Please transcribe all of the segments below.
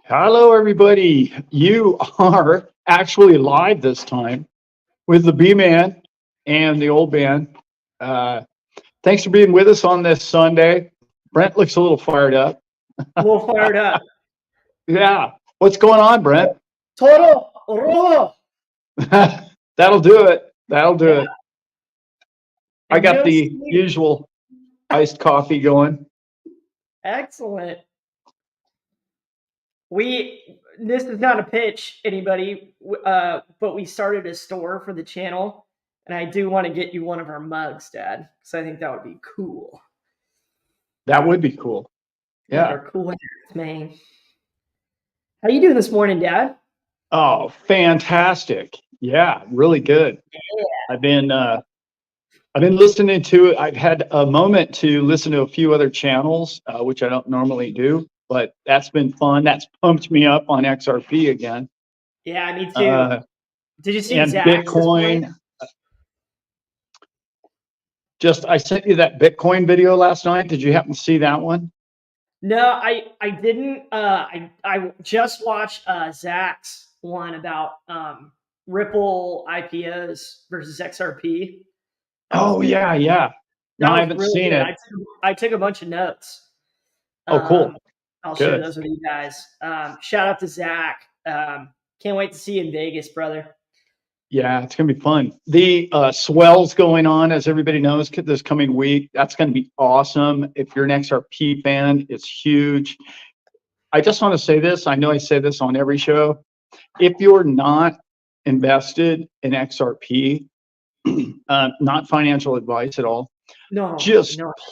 Hello, everybody. You are actually live this time with the B Man and the old man. Uh, Thanks for being with us on this Sunday. Brent looks a little fired up. A little fired up. Yeah. What's going on, Brent? Toro, robo. That'll do it. That'll do Yeah. it. I got the usual iced coffee going. Excellent. This is not a pitch, anybody, but we started a store for the channel, and I do want to get you one of our mugs, Dad, because I think that would be cool. That would be cool. Yeah. Our cool hats, man. How you doing this morning, Dad? Oh, fantastic. Yeah, really good. Yeah. I've been listening to it. I've had a moment to listen to a few other channels, which I don't normally do, but that's been fun. That's pumped me up on XRP again. Yeah, me too. Did you see and Zach Bitcoin? I sent you that Bitcoin video last night. Did you happen to see that one? No, I didn't. I just watched Zach's one about Ripple IPOs versus XRP. Oh yeah. No, I haven't seen it. I took a bunch of notes. Oh, cool. I'll share those with you guys. Shout out to Zach. Can't wait to see you in Vegas, brother. Yeah, it's gonna be fun. The swell's going on, as everybody knows, this coming week. That's gonna be awesome. If you're an XRP fan, it's huge. I just want to say this. I know I say this on every show. If you're not invested in XRP, not financial advice at all.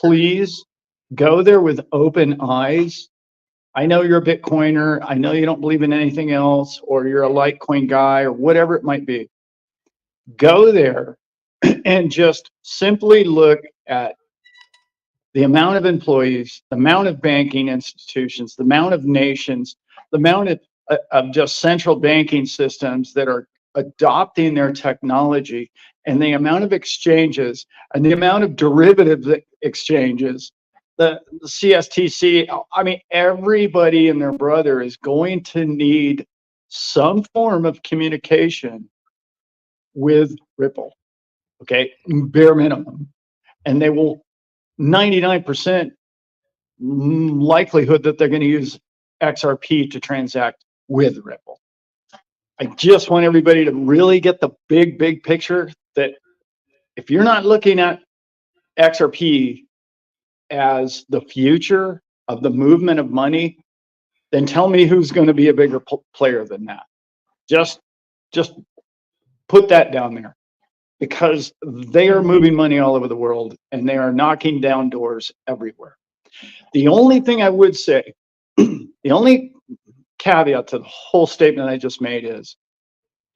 Please go there with open eyes. I know you're a Bitcoiner. I know you don't believe in anything else, or you're a Litecoin guy, or whatever it might be. Go there and just simply look at the amount of employees, the amount of banking institutions, the amount of nations, the amount of just central banking systems that are adopting their technology, and the amount of exchanges and the amount of derivative exchanges, the CSTC. I mean, everybody and their brother is going to need some form of communication with Ripple, okay, bare minimum. And they will 99% likelihood that they're going to use XRP to transact with Ripple. I just want everybody to really get the big picture that if you're not looking at XRP as the future of the movement of money, then tell me who's going to be a bigger player than that. Just put that down there, because they are moving money all over the world and they are knocking down doors everywhere. The only thing I would say, the only caveat to the whole statement I just made is,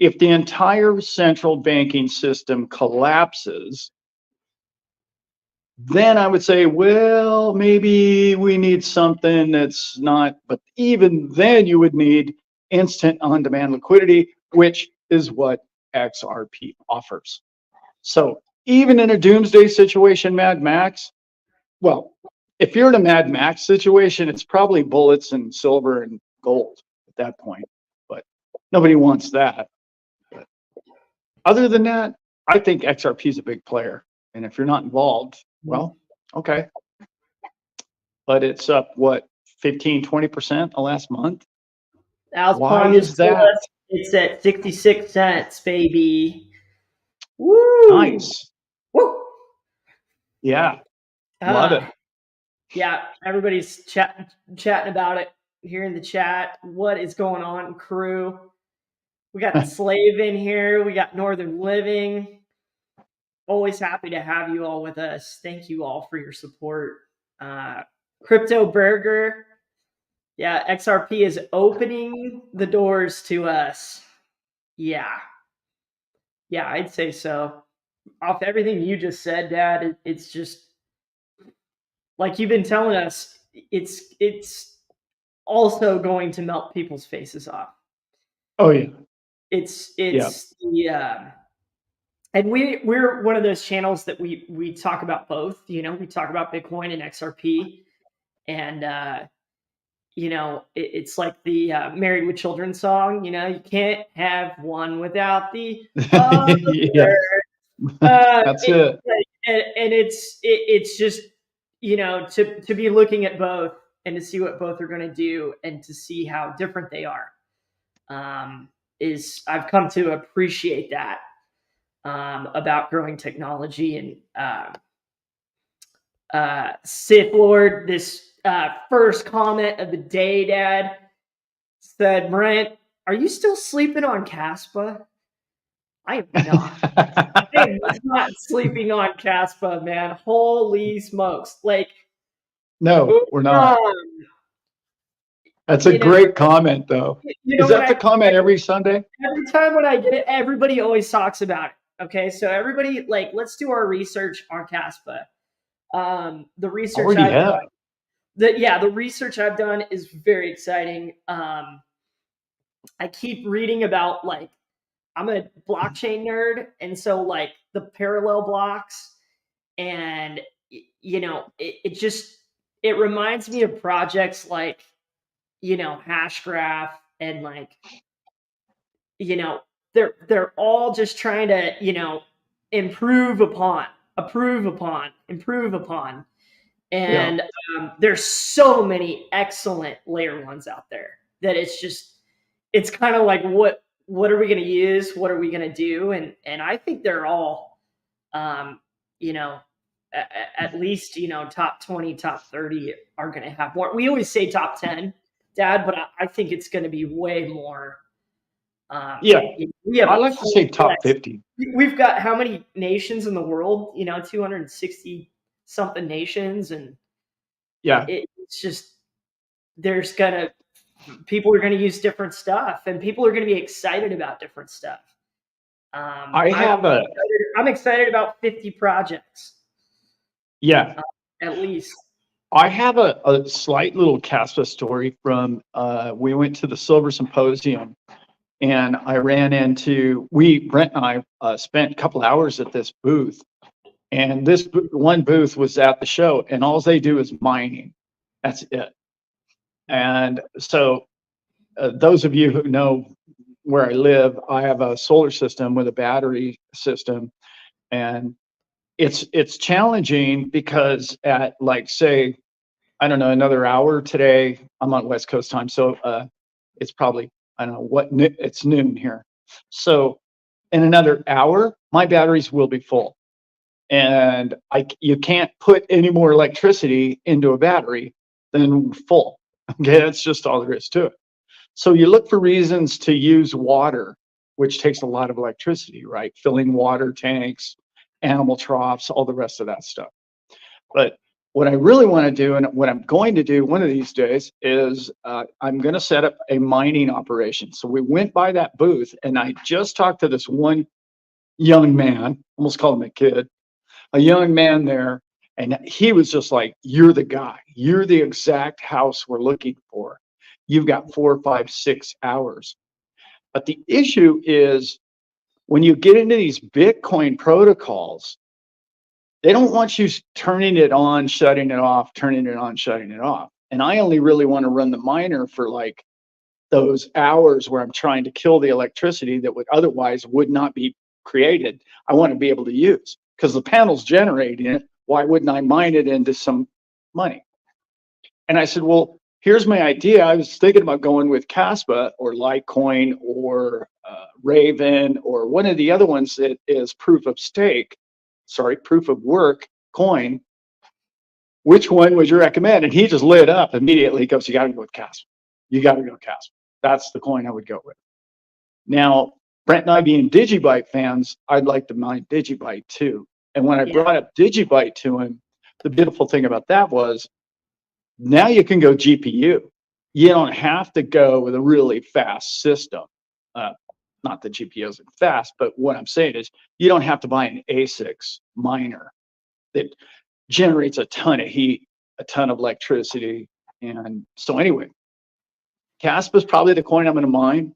if the entire central banking system collapses, then I would say, well, maybe we need something that's not, but even then you would need instant on-demand liquidity, which is what XRP offers. So even in a doomsday situation, Mad Max, well, if you're in a Mad Max situation, it's probably bullets and silver and gold at that point, but nobody wants that. But other than that, I think XRP is a big player. And if you're not involved, well, okay. But it's up, what, 15, 20% the last month? Why is that? It's at 66 cents, baby. Woo! Nice. Woo! Yeah. Love it. Yeah, everybody's chatting about it here in the chat. What is going on, crew? We got the Slave in here. We got Northern Living. Always happy to have you all with us. Thank you all for your support. Crypto Burger. Yeah, XRP is opening the doors to us. Yeah, I'd say so. Off everything you just said, Dad, it's just like you've been telling us. It's also going to melt people's faces off. Oh yeah. It's the and we're one of those channels that we talk about both. You know, we talk about Bitcoin and XRP, and it's like the Married with Children song. You can't have one without the Yeah, other. that's It's it. like, and it's just to be looking at both and to see what both are going to do and to see how different they are. Is I've come to appreciate that about growing technology. And Sith Lord, this first comment of the day, Dad said, "Brent, are you still sleeping on Caspa?" I am not. I am not sleeping on Caspa, man. Holy smokes! Like, No, we're not. um, That's a you know, great comment, though. Is when that the comment every Sunday? every time when I get it, everybody always talks about it. Okay, so everybody, like, let's do our research on Caspa. The research Already I've done, have. the research I've done is very exciting. I keep reading about, like, I'm a blockchain nerd, and so, like, the parallel blocks, and it just it reminds me of projects like Hashgraph, and, like, you know they're all just trying to improve upon, improve upon. Yeah. And there's so many excellent layer ones out there that it's kind of like, what are we going to use, what are we going to do? And I think they're all um you know at least top 20, top 30 are going to have more. We always say top 10, Dad, but I think it's going to be way more. Yeah. We have I a like to say whole top list. 50. We've got how many nations in the world? 260 something nations, and Yeah. it's just there's gonna people are gonna use different stuff, and people are gonna be excited about different stuff. I have a, I'm excited about 50 projects yeah, at least. I have a slight little Caspa story from, we went to the Silver Symposium and I ran into, Brent and I spent a couple hours at this booth, and this one booth was at the show, and all they do is mining. That's it. And so, those of you who know where I live, I have a solar system with a battery system, and it's challenging because at, like, say, I don't know, another hour today, I'm on West Coast time, so it's probably, I don't know what, it's noon here. So in another hour, my batteries will be full, and you can't put any more electricity into a battery than full. Okay, that's just all there is to it. So you look for reasons to use water, which takes a lot of electricity, right? Filling water tanks, animal troughs, all the rest of that stuff. But what I really want to do, and what I'm going to do one of these days, is I'm going to set up a mining operation. So we went by that booth, and I just talked to this one young man, almost called him a kid, a young man there, and he was just like, "You're the guy. You're the exact house we're looking for. You've got 4, 5, 6 hours." But the issue is when you get into these Bitcoin protocols, they don't want you turning it on, shutting it off, turning it on, shutting it off. And I only really want to run the miner for, like, those hours where I'm trying to kill the electricity that would not be created. I want to be able to use, because the panel's generating it. Why wouldn't I mine it into some money? And I said, well, here's my idea. I was thinking about going with Caspa or Litecoin or Raven or one of the other ones that is proof of work coin. Which one would you recommend? And he just lit up immediately. He goes, you got to go with Caspa. You got to go with Caspa. That's the coin I would go with. Now, Brent and I being Digibyte fans, I'd like to mine Digibyte too. And when I brought up Digibyte to him, the beautiful thing about that was now you can go GPU. You don't have to go with a really fast system. Not that GPU isn't fast, but what I'm saying is you don't have to buy an ASICs miner that generates a ton of heat, a ton of electricity. And so anyway, Caspa is probably the coin I'm going to mine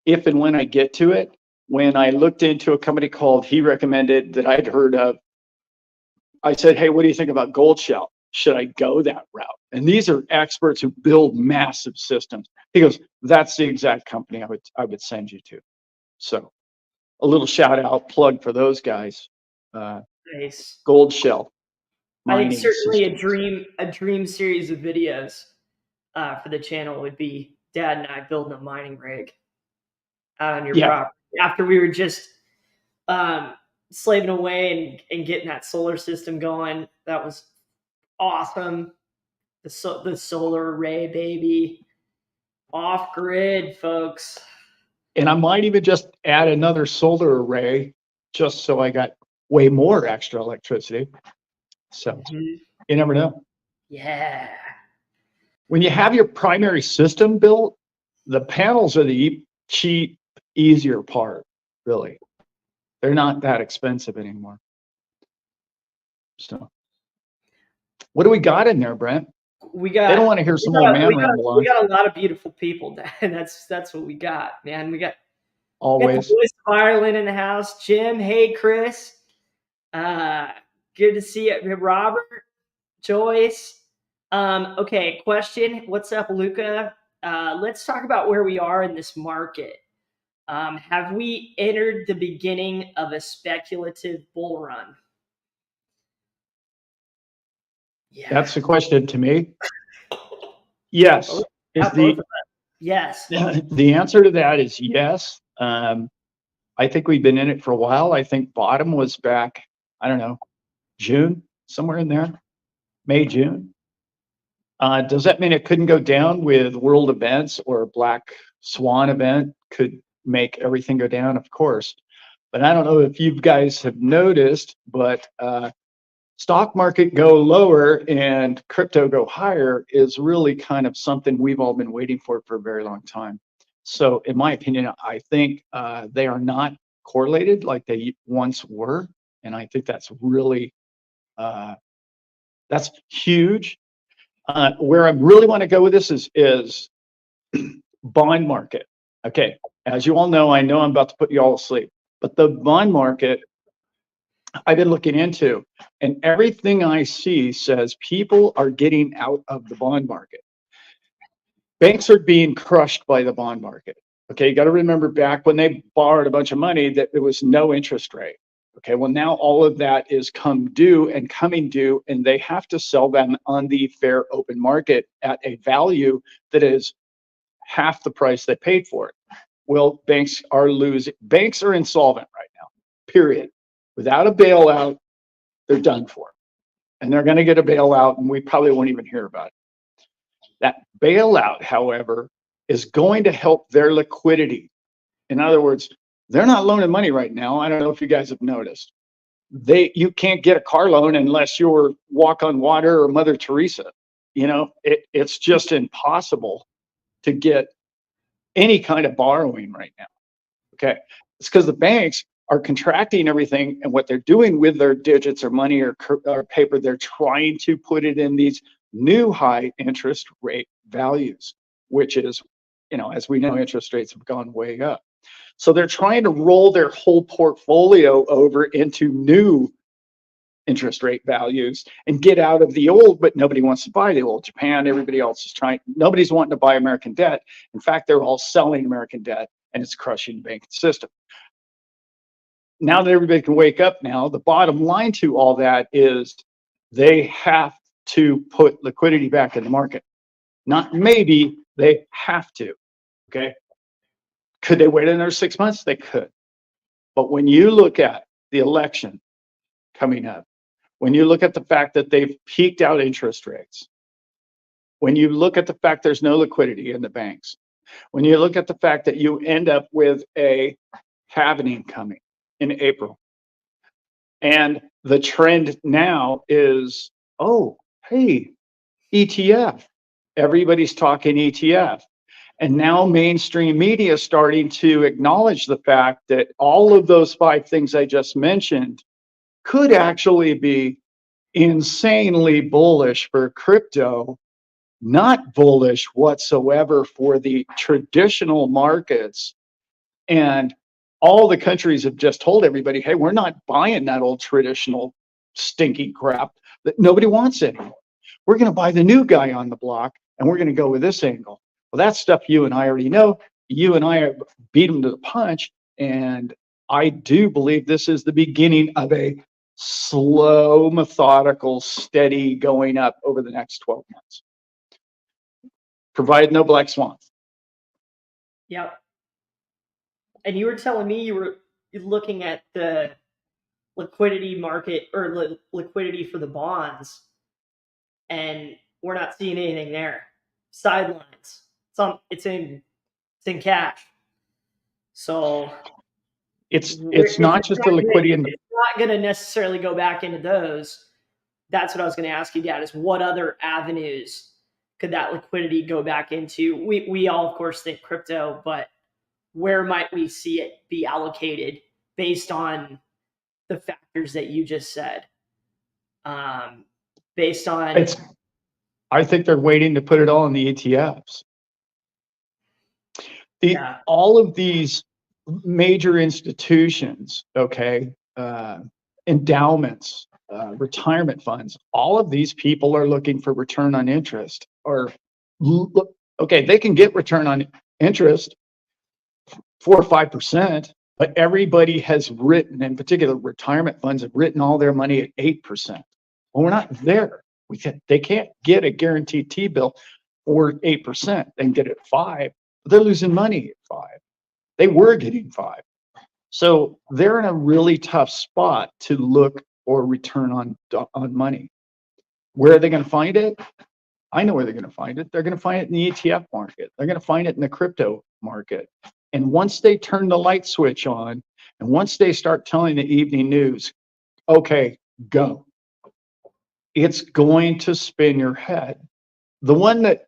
if and when I get to it. When I looked into a company called, he recommended that I'd heard of, I said, hey, what do you think about Gold Shell? should I go that route? And these are experts who build massive systems. He goes, that's the exact company I would send you to. So a little shout out plug for those guys. Nice. Gold Shell I think mining certainly systems. a dream series of videos for the channel would be Dad and I building a mining rig out on your Yeah. property after we were just slaving away and getting that solar system going. That was awesome. The solar array, baby, off grid, folks. And I might even just add another solar array just so I got way more extra electricity. So you never know. Yeah. When you have your primary system built, the panels are the cheap, easier part, really. They're not that expensive anymore. So what do we got in there, Brent? We got. They don't want to hear some old man ramble on. We got a lot of beautiful people, and that's what we got, man. We got Always. the voice of Ireland in the house. Jim, hey Chris, good to see you, Robert, Joyce. Okay, question. What's up, Luca? Let's talk about where we are in this market. Have we entered the beginning of a speculative bull run? Yeah. That's the question to me. Yes. Yes. The answer to that is yes. I think we've been in it for a while. I think bottom was back, I don't know, June, somewhere in there, May, June. Does that mean it couldn't go down with world events or a black swan event could make everything go down? Of course. But I don't know if you guys have noticed, but stock market go lower and crypto go higher is really kind of something we've all been waiting for a very long time. So in my opinion, I think they are not correlated like they once were. And I think that's really, that's huge. Where I really want to go with this is bond market. Okay, as you all know I'm about to put you all to sleep, but the bond market I've been looking into, and everything I see says people are getting out of the bond market. Banks are being crushed by the bond market. Okay, you got to remember back when they borrowed a bunch of money that there was no interest rate. Okay, well now all of that is coming due, and they have to sell them on the fair open market at a value that is half the price they paid for it. Well, banks are insolvent right now, period. Without a bailout, they're done for. And they're going to get a bailout, and we probably won't even hear about it. That bailout, however, is going to help their liquidity. In other words, they're not loaning money right now. I don't know if you guys have noticed. You can't get a car loan unless you're Walk on Water or Mother Teresa. You know, it's just impossible to get any kind of borrowing right now. Okay, it's because the banks are contracting everything, and what they're doing with their digits or money or paper, they're trying to put it in these new high interest rate values, which is, you know, as we know, interest rates have gone way up. So they're trying to roll their whole portfolio over into new interest rate values and get out of the old, but nobody wants to buy the old. Japan, everybody else is trying, nobody's wanting to buy American debt. In fact, they're all selling American debt, and it's crushing the banking system. Now that everybody can wake up now, the bottom line to all that is they have to put liquidity back in the market. Not maybe, they have to, okay? Could they wait another 6 months? They could. But when you look at the election coming up, when you look at the fact that they've peaked out interest rates, when you look at the fact there's no liquidity in the banks, when you look at the fact that you end up with a halving coming in April, and the trend now is, oh, hey, ETF. Everybody's talking ETF. And now mainstream media is starting to acknowledge the fact that all of those 5 things I just mentioned could actually be insanely bullish for crypto, not bullish whatsoever for the traditional markets. And all the countries have just told everybody, hey, we're not buying that old traditional stinky crap that nobody wants anymore. we're going to buy the new guy on the block and we're going to go with this angle. Well, that's stuff you and I already know. You and I beat them to the punch. And I do believe this is the beginning of a slow, methodical, steady going up over the next 12 months. Provided no black swan. Yep. And you were telling me you were looking at the liquidity market or liquidity for the bonds, and we're not seeing anything there. Sidelines. It's in cash. So it's not just the liquidity. It's not going to necessarily go back into those. That's what I was going to ask you, Dad, is what other avenues could that liquidity go back into? We all, of course, think crypto, but where might we see it be allocated based on the factors that you just said? Based on... I think they're waiting to put it all in the ETFs. All of these major institutions, okay, endowments, retirement funds, all of these people are looking for return on interest. Okay, they can get return on interest 4 or 5%, but everybody has written, in particular retirement funds have written all their money at 8%. Well, we're not there. They can't get a guaranteed T-bill or 8%. They can get it at 5%, but they're losing money at 5%. They were getting 5%. So they're in a really tough spot to look for return on money. Where are they going to find it? I know where they're going to find it. They're going to find it in the ETF market. They're going to find it in the crypto market. And once they turn the light switch on, and once they start telling the evening news, okay, go, it's going to spin your head. The one that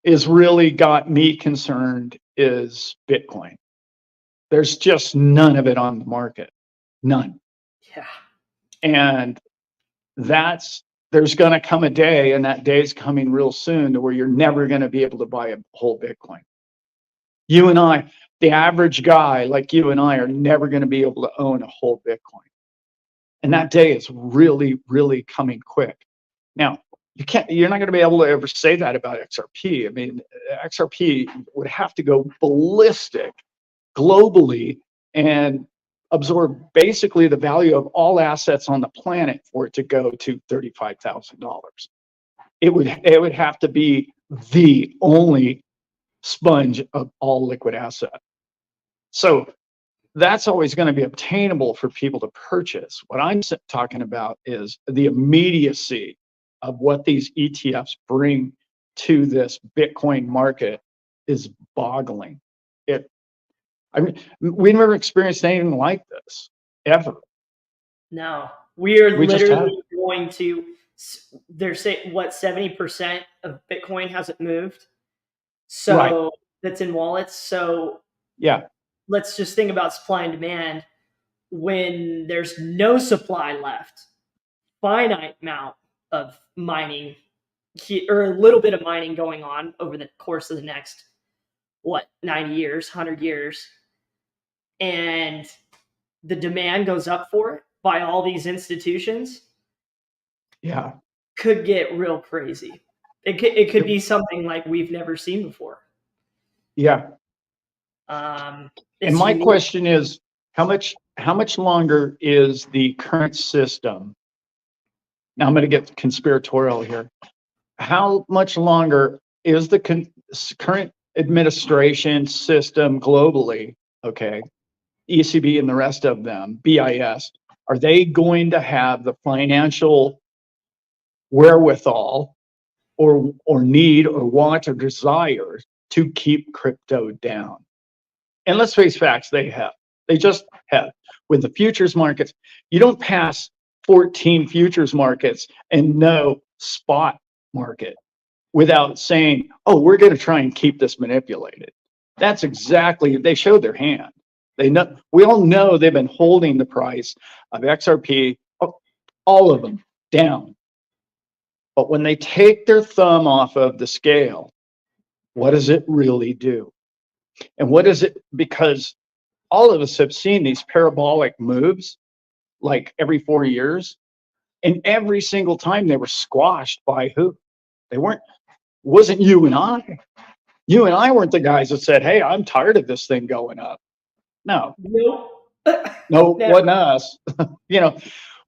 is really got me concerned is Bitcoin. There's just none of it on the market. None. Yeah. And there's going to come a day, and that day is coming real soon, to where you're never going to be able to buy a whole Bitcoin. You and I, the average guy like you and I, are never going to be able to own a whole Bitcoin. And that day is really, really coming quick. Now, you're not going to be able to ever say that about XRP. I mean, XRP would have to go ballistic globally and absorb basically the value of all assets on the planet for it to go to $35,000. It would have to be the only sponge of all liquid asset. So that's always going to be obtainable for people to purchase. What I'm talking about is the immediacy of what these ETFs bring to this Bitcoin market is boggling. I mean, we never experienced anything like this, ever. No, we literally going to, they're saying, what, 70% of Bitcoin hasn't moved? So right. That's in wallets. So yeah, let's just think about supply and demand. When there's no supply left, finite amount of mining, or a little bit of mining going on over the course of the next, 90 years, 100 years, and the demand goes up for it by all these institutions, yeah, could get real crazy. It could be something like we've never seen before. Yeah. And my question is, how much longer is the current system? Now I'm going to get conspiratorial here. How much longer is the current administration system globally, okay, ECB and the rest of them, BIS, are they going to have the financial wherewithal or need or want or desire to keep crypto down? And let's face facts, they just have. With the futures markets, you don't pass 14 futures markets and no spot market without saying, oh, we're going to try and keep this manipulated. That's exactly, they showed their hand. They know, we all know they've been holding the price of XRP, all of them, down. But when they take their thumb off of the scale, what does it really do? And what is it? Because all of us have seen these parabolic moves like every 4 years. And every single time they were squashed by who? They weren't, wasn't you and I. You and I weren't the guys that said, hey, I'm tired of this thing going up. No, Nope. no, Never. wasn't us. You know,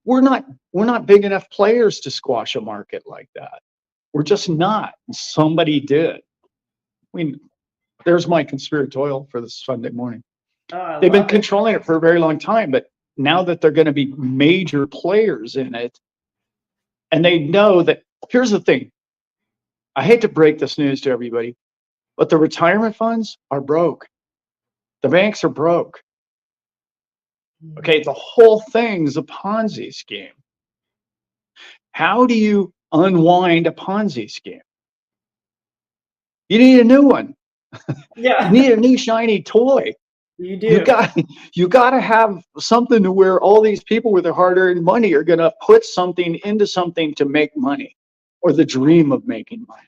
we're not big enough players to squash a market like that. We're just not. Somebody did. I mean, there's my conspiratorial for this Sunday morning. Oh, I They've been love it. controlling it for a very long time, but now that they're going to be major players in it, and they know that, here's the thing. I hate to break this news to everybody, but the retirement funds are broke. The banks are broke. Okay, the whole thing's a Ponzi scheme. How do you unwind a Ponzi scheme? You need a new one. You Yeah, need a new shiny toy. you You do. got to have something to where all these people with their hard-earned money are going to put something into something to make money, or the dream of making money.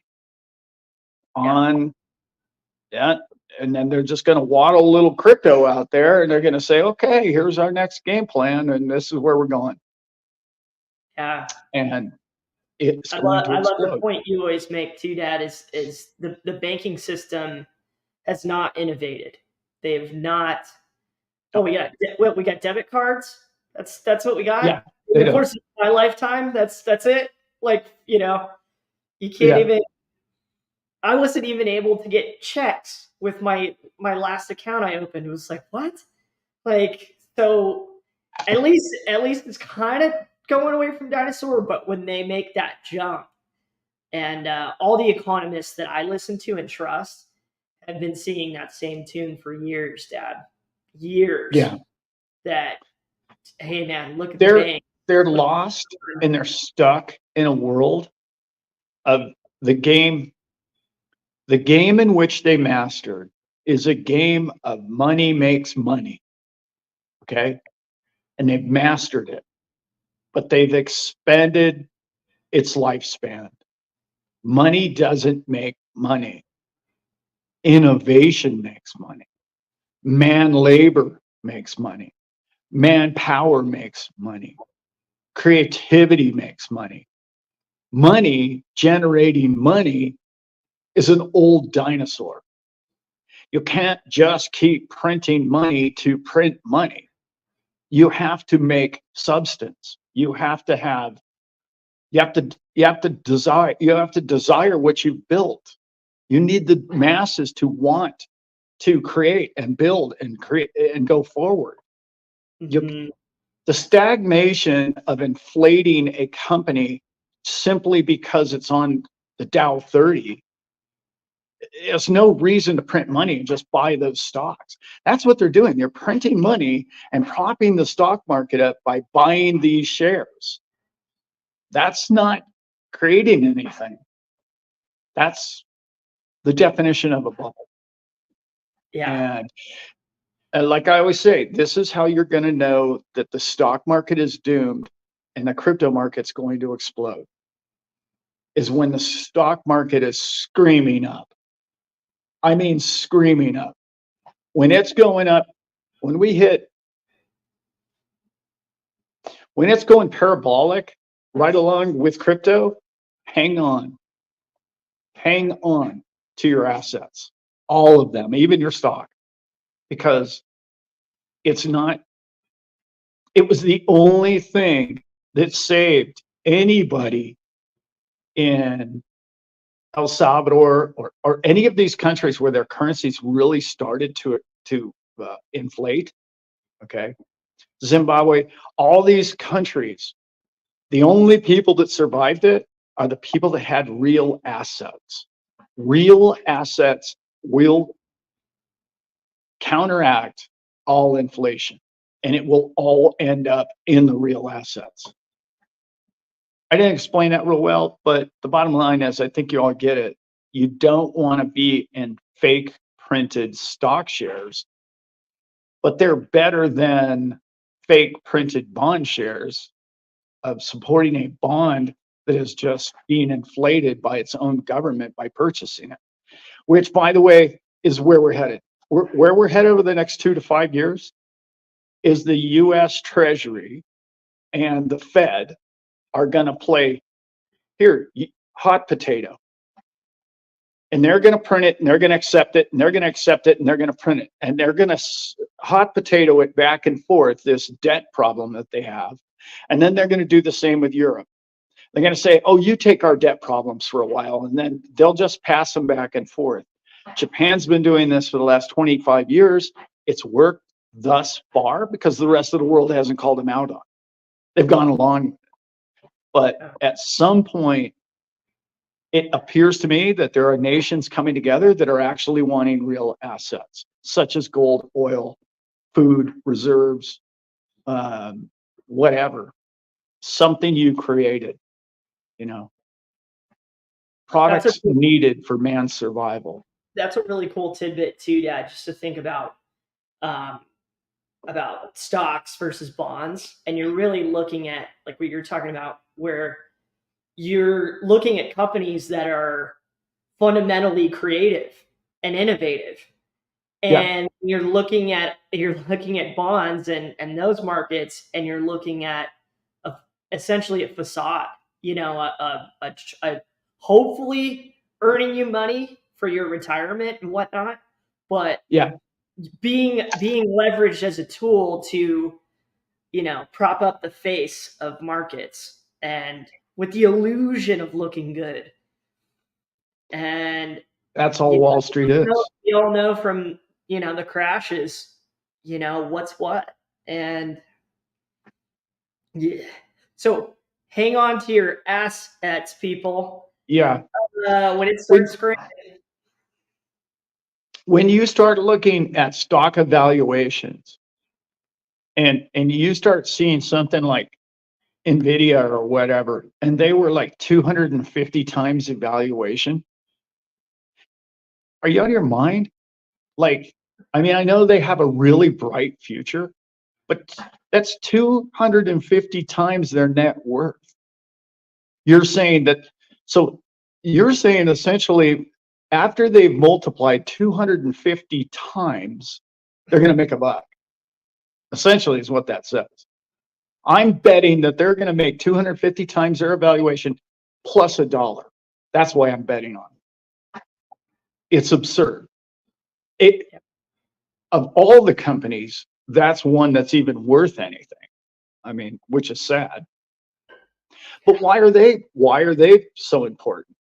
On that, and then they're just going to waddle a little crypto out there, and they're going to say, okay, here's our next game plan, and this is where we're going. Yeah. And it's going to I love the explode. point you always make too, Dad, is the banking system has not innovated. They have not. Oh, we got debit cards. That's what we got. Yeah, In they the don't. course of my lifetime, that's it. Like, you can't Yeah. even. I wasn't even able to get checks with my last account I opened. It was like, what? Like, so at least it's kind of going away from dinosaur, but when they make that jump, and all the economists that I listen to and trust have been singing that same tune for years, Dad. Years. Yeah. That, hey man, look at the They're bank. they're lost and they're stuck in a world of the game. The game in which they mastered is a game of money makes money. Okay. And they've mastered it, but they've expanded its lifespan. Money doesn't make money. Innovation makes money. Man labor makes money. Manpower makes money. Creativity makes money. Money generating money is an old dinosaur. You can't just keep printing money to print money. You have to make substance. You have to desire what you've built. You need the masses to want to create and build and create and go forward. Mhm. The stagnation of inflating a company simply because it's on the Dow 30, there's no reason to print money and just buy those stocks. That's what they're doing. They're printing money and propping the stock market up by buying these shares. That's not creating anything. That's the definition of a bubble. Yeah. And like I always say, this is how you're going to know that the stock market is doomed and the crypto market's going to explode, is when the stock market is screaming up. I mean, screaming up. When it's going up, when it's going parabolic right along with crypto, hang on. Hang on to your assets, all of them, even your stock, because it was the only thing that saved anybody in El Salvador or any of these countries where their currencies really started to inflate. Okay, Zimbabwe, all these countries, the only people that survived it are the people that had real assets. Real assets will counteract all inflation, and it will all end up in the real assets. I didn't explain that real well, but the bottom line is I think you all get it. You don't want to be in fake printed stock shares, but they're better than fake printed bond shares of supporting a bond that is just being inflated by its own government by purchasing it, which, by the way, is where we're headed. Where we're headed over the next 2 to 5 years is the US Treasury and the Fed are going to play here, hot potato. And they're going to print it, and they're going to accept it, and they're going to accept it, and they're going to print it. And they're going to hot potato it back and forth, this debt problem that they have. And then they're going to do the same with Europe. They're going to say, oh, you take our debt problems for a while, and then they'll just pass them back and forth. Japan's been doing this for the last 25 years. It's worked thus far because the rest of the world hasn't called them out on it. They've gone along. But at some point, it appears to me that there are nations coming together that are actually wanting real assets, such as gold, oil, food, reserves, whatever. Something you created, you know, products needed for man's survival. That's a really cool tidbit too, Dad, just to think about stocks versus bonds. And you're really looking at, like what you're talking about, where you're looking at companies that are fundamentally creative and innovative. And you're looking at bonds and those markets, and you're looking at essentially a facade, you know, a hopefully earning you money for your retirement and whatnot, but being leveraged as a tool to, you know, prop up the face of markets and with the illusion of looking good. And that's all Wall Street is. You all know from, you know, the crashes, you know, what's what. And yeah. So hang on to your assets, people. Yeah. When it starts crashing. When you start looking at stock evaluations and you start seeing something like NVIDIA or whatever, and they were like 250 times evaluation. Are you out of your mind? Like, I mean, I know they have a really bright future, but that's 250 times their net worth. You're saying that, so you're saying essentially after they've multiplied 250 times, they're going to make a buck. Essentially is what that says. I'm betting that they're going to make 250 times their evaluation plus $1. That's why I'm betting on it. It's absurd. Of all the companies, that's one that's even worth anything. I mean, which is sad. But why are they so important?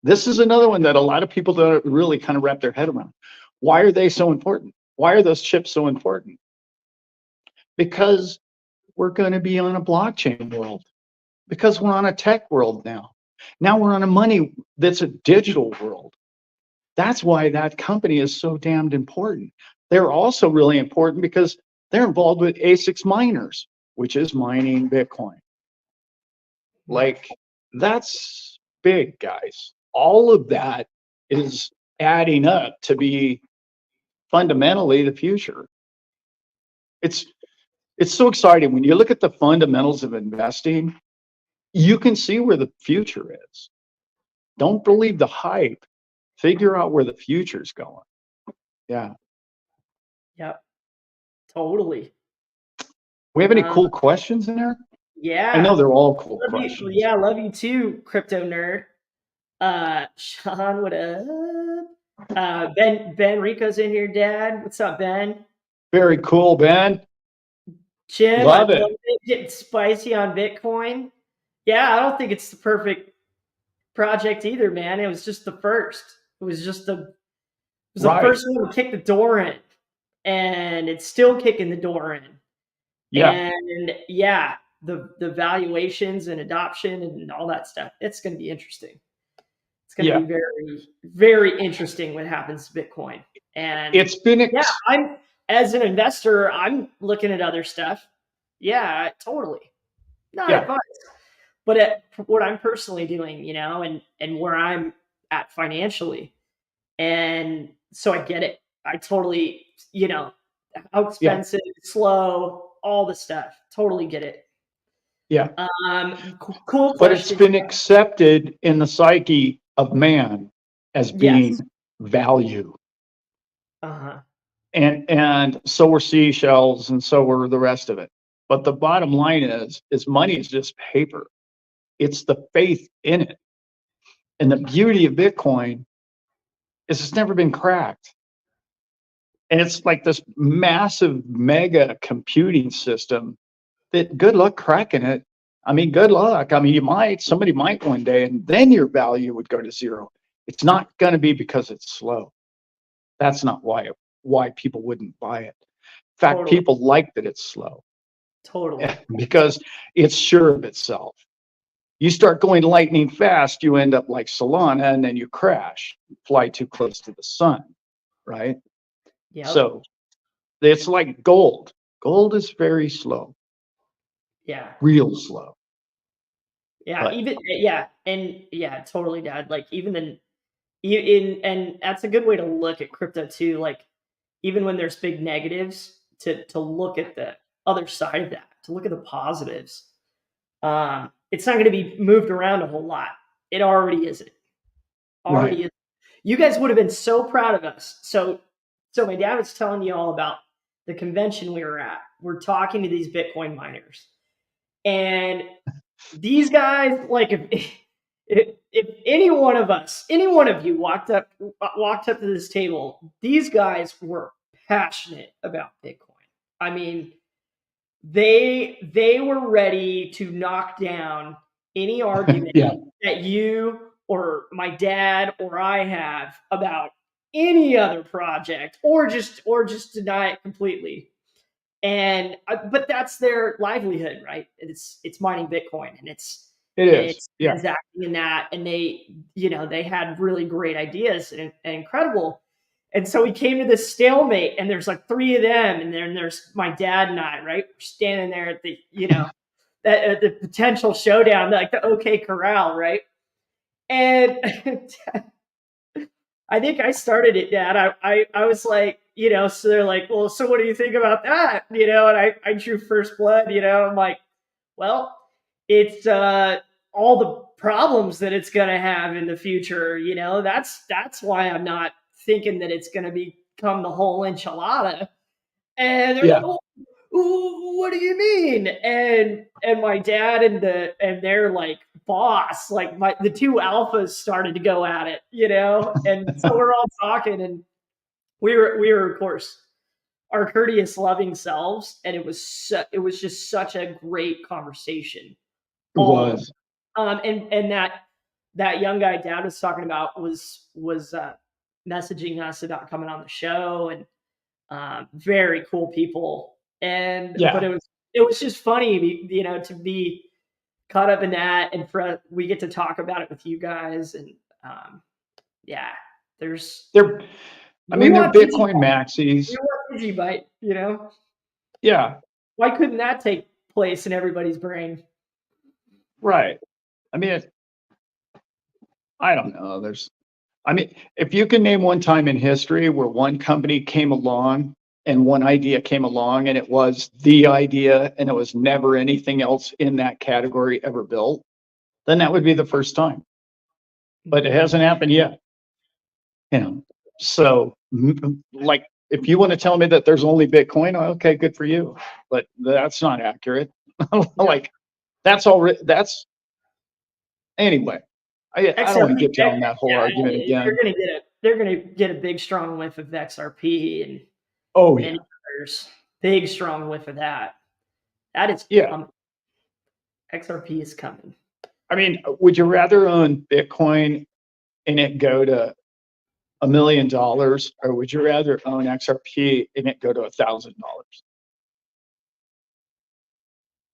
This is another one that a lot of people don't really kind of wrap their head around. Why are they so important? Why are those chips so important? Because we're going to be on a blockchain world. Because we're on a tech world now. Now we're on a money that's a digital world. That's why that company is so damned important. They're also really important because they're involved with ASICs miners, which is mining Bitcoin. Like, that's big, guys. All of that is adding up to be fundamentally the future. It's so exciting. When you look at the fundamentals of investing, you can see where the future is. Don't believe the hype. Figure out where the future's going. Yeah. Yep. Totally. We have any cool questions in there? Yeah. I know they're all cool questions. Yeah, love you too, crypto nerd. Sean, what up? Ben Rico's in here, Dad. What's up, Ben? Very cool, Ben. Jim, love it. Getting spicy on Bitcoin. Yeah, I don't think it's the perfect project either, man. It was just the first. It was just the first one to kick the door in, and it's still kicking the door in. Yeah. And yeah, the valuations and adoption and all that stuff. It's going to be interesting. It's going to be very, very interesting what happens to Bitcoin. And it's been I'm as an investor, I'm looking at other stuff. Yeah, totally. Not advice, but what I'm personally doing, you know, and where I'm at financially. And so I get it. I totally, you know, how expensive, slow, all the stuff. Totally get it. Yeah. Cool question. But it's been accepted in the psyche of man as being value. Uh-huh. And so were seashells, and so were the rest of it. But the bottom line is money is just paper. It's the faith in it. And the beauty of Bitcoin is it's never been cracked. And it's like this massive mega computing system that good luck cracking it. I mean, good luck. I mean, somebody might one day, and then your value would go to zero. It's not going to be because it's slow. That's not why people wouldn't buy it. In fact, Totally. people like that it's slow Totally. because it's sure of itself. You start going lightning fast, you end up like Solana, and then you crash, fly too close to the sun, right? Yeah. So it's like gold. Gold is very slow, Yeah. real slow. Yeah. But And totally, Dad. Like even and that's a good way to look at crypto too. Like even when there's big negatives, to look at the other side of that, to look at the positives. It's not going to be moved around a whole lot. It already isn't. Already right. is. You guys would have been so proud of us. So my dad was telling you all about the convention we were at. We're talking to these Bitcoin miners, and these guys, like if any one of us, any one of you walked up to this table, these guys were passionate about Bitcoin. I mean, they were ready to knock down any argument Yeah. that you or my dad or I have about any other project, or just deny it completely. And but that's their livelihood, right? It's mining Bitcoin, and It is. it's Yeah. transacting in that, and they had really great ideas and incredible. And so we came to this stalemate, and there's like three of them, and then there's my dad and I, right? We're standing there at the that the potential showdown, like the OK Corral, right? And I think I started it, Dad. I was like, so they're like, well, so what do you think about that? And I drew first blood, I'm like, well, it's all the problems that it's gonna have in the future, that's why I'm not thinking that it's gonna become the whole enchilada. And they're like, Yeah. oh, what do you mean? And my dad and their like boss, like the two alphas started to go at it, and so we're all talking, and we were of course our courteous, loving selves, and it was just such a great conversation. It All was. and that young guy Dad was talking about was messaging us about coming on the show, and very cool people. But Yeah. it was just funny, to be caught up in that, and we get to talk about it with you guys, and yeah, there's They're I we mean, they're want Digi, Bitcoin maxis. we want Digibite, Yeah. why couldn't that take place in everybody's brain? Right. I mean, I don't know. I mean, if you can name one time in history where one company came along and one idea came along and it was the idea and it was never anything else in that category ever built, then that would be the first time. But it hasn't happened yet. So like if you want to tell me that there's only Bitcoin, okay, good for you. But that's not accurate. Like that's anyway. I don't want to get down that whole argument again. They're gonna get a big strong whiff of XRP and Oh yeah. many others. Big strong whiff of that. That is Yeah. coming. XRP is coming. I mean, would you rather own Bitcoin and it go to $1 million, or would you rather own XRP and it go to $1,000?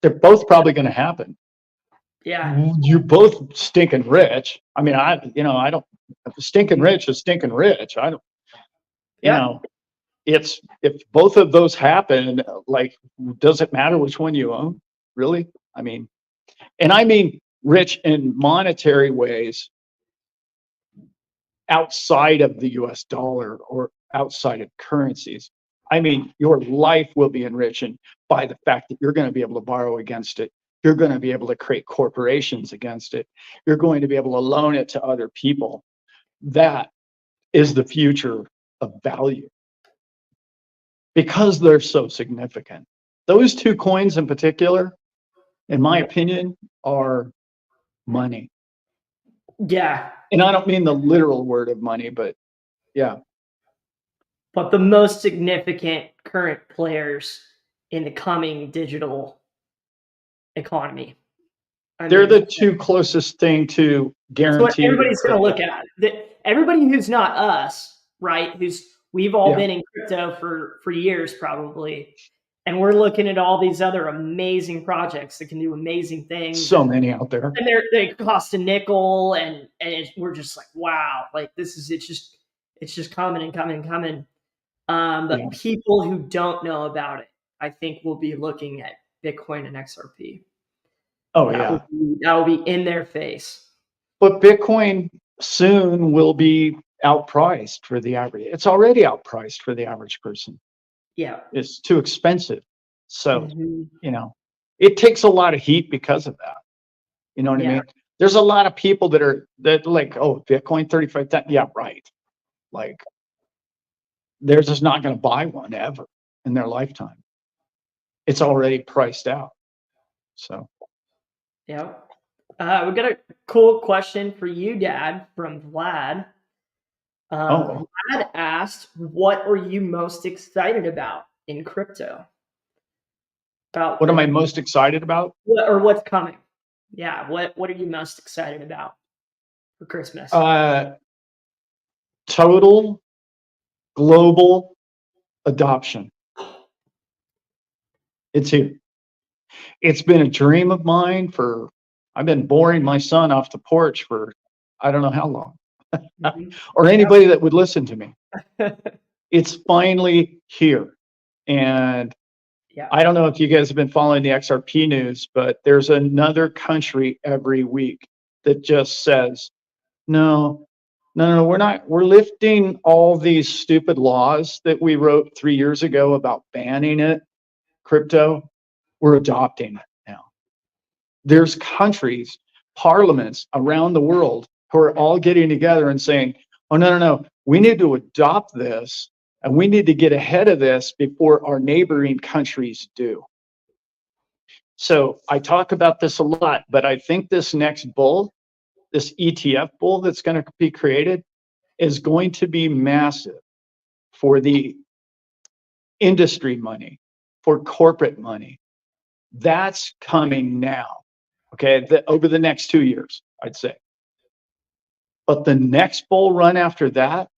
They're both probably going to happen. Yeah. You're both stinking rich. I mean, I don't. Stinking rich is stinking rich. I don't. Yeah. It's if both of those happen, like, does it matter which one you own? Really? I mean rich in monetary ways outside of the US dollar or outside of currencies. I mean, your life will be enriched by the fact that you're going to be able to borrow against it. You're going to be able to create corporations against it. You're going to be able to loan it to other people. That is the future of value because they're so significant. Those two coins in particular, in my opinion, are money. Yeah. And I don't mean the literal word of money, but yeah. But the most significant current players in the coming digital economy. I They're mean, the two closest thing to that's what guaranteed in everybody's going to look crypto. at. Everybody who's not us, right? We've all Yeah. been in crypto for years probably, and we're looking at all these other amazing projects that can do amazing things. So many out there. And they cost a nickel, and we're just like, wow, like it's just coming and coming and coming. But Yeah. people who don't know about it, I think will be looking at Bitcoin and XRP. Oh yeah. That will be in their face. But Bitcoin soon will be outpriced for the average. It's already outpriced for the average person. Yeah. It's too expensive. So, Mhm. you know, it takes a lot of heat because of that. You know what I Yeah. mean? There's a lot of people that like, oh, Bitcoin 35,000. Yeah, right. Like they're just not going to buy one ever in their lifetime. It's already priced out. So, Yeah. We got a cool question for you, Dad, from Vlad. oh, Vlad asked, "What are you most excited about in crypto? About what am I most excited about? what's coming? Yeah. What are you most excited about for Christmas?" Total global adoption. It's here. It's been a dream of mine I've been boring my son off the porch for I don't know how long, Mhm. or anybody that would listen to me. It's finally here. And Yeah. I don't know if you guys have been following the XRP news, but there's another country every week that just says, no, we're lifting all these stupid laws that we wrote 3 years ago about banning it, crypto. We're adopting it now. There's countries, parliaments around the world who are all getting together and saying, oh, no, we need to adopt this and we need to get ahead of this before our neighboring countries do. So I talk about this a lot, but I think this next bull, this ETF bull that's going to be created, is going to be massive for the industry money, for corporate money. That's coming now, okay, over the next 2 years, I'd say. But the next bull run after that,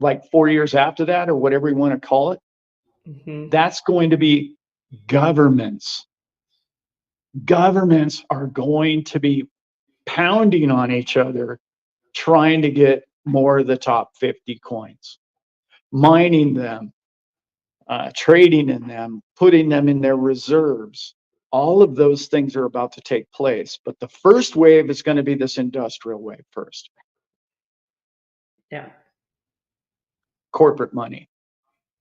like 4 years after that, or whatever you want to call it, Mhm. that's going to be governments. Governments are going to be pounding on each other, trying to get more of the top 50 coins, mining them, trading in them, putting them in their reserves. All of those things are about to take place. But the first wave is going to be this industrial wave first. Yeah. Corporate money,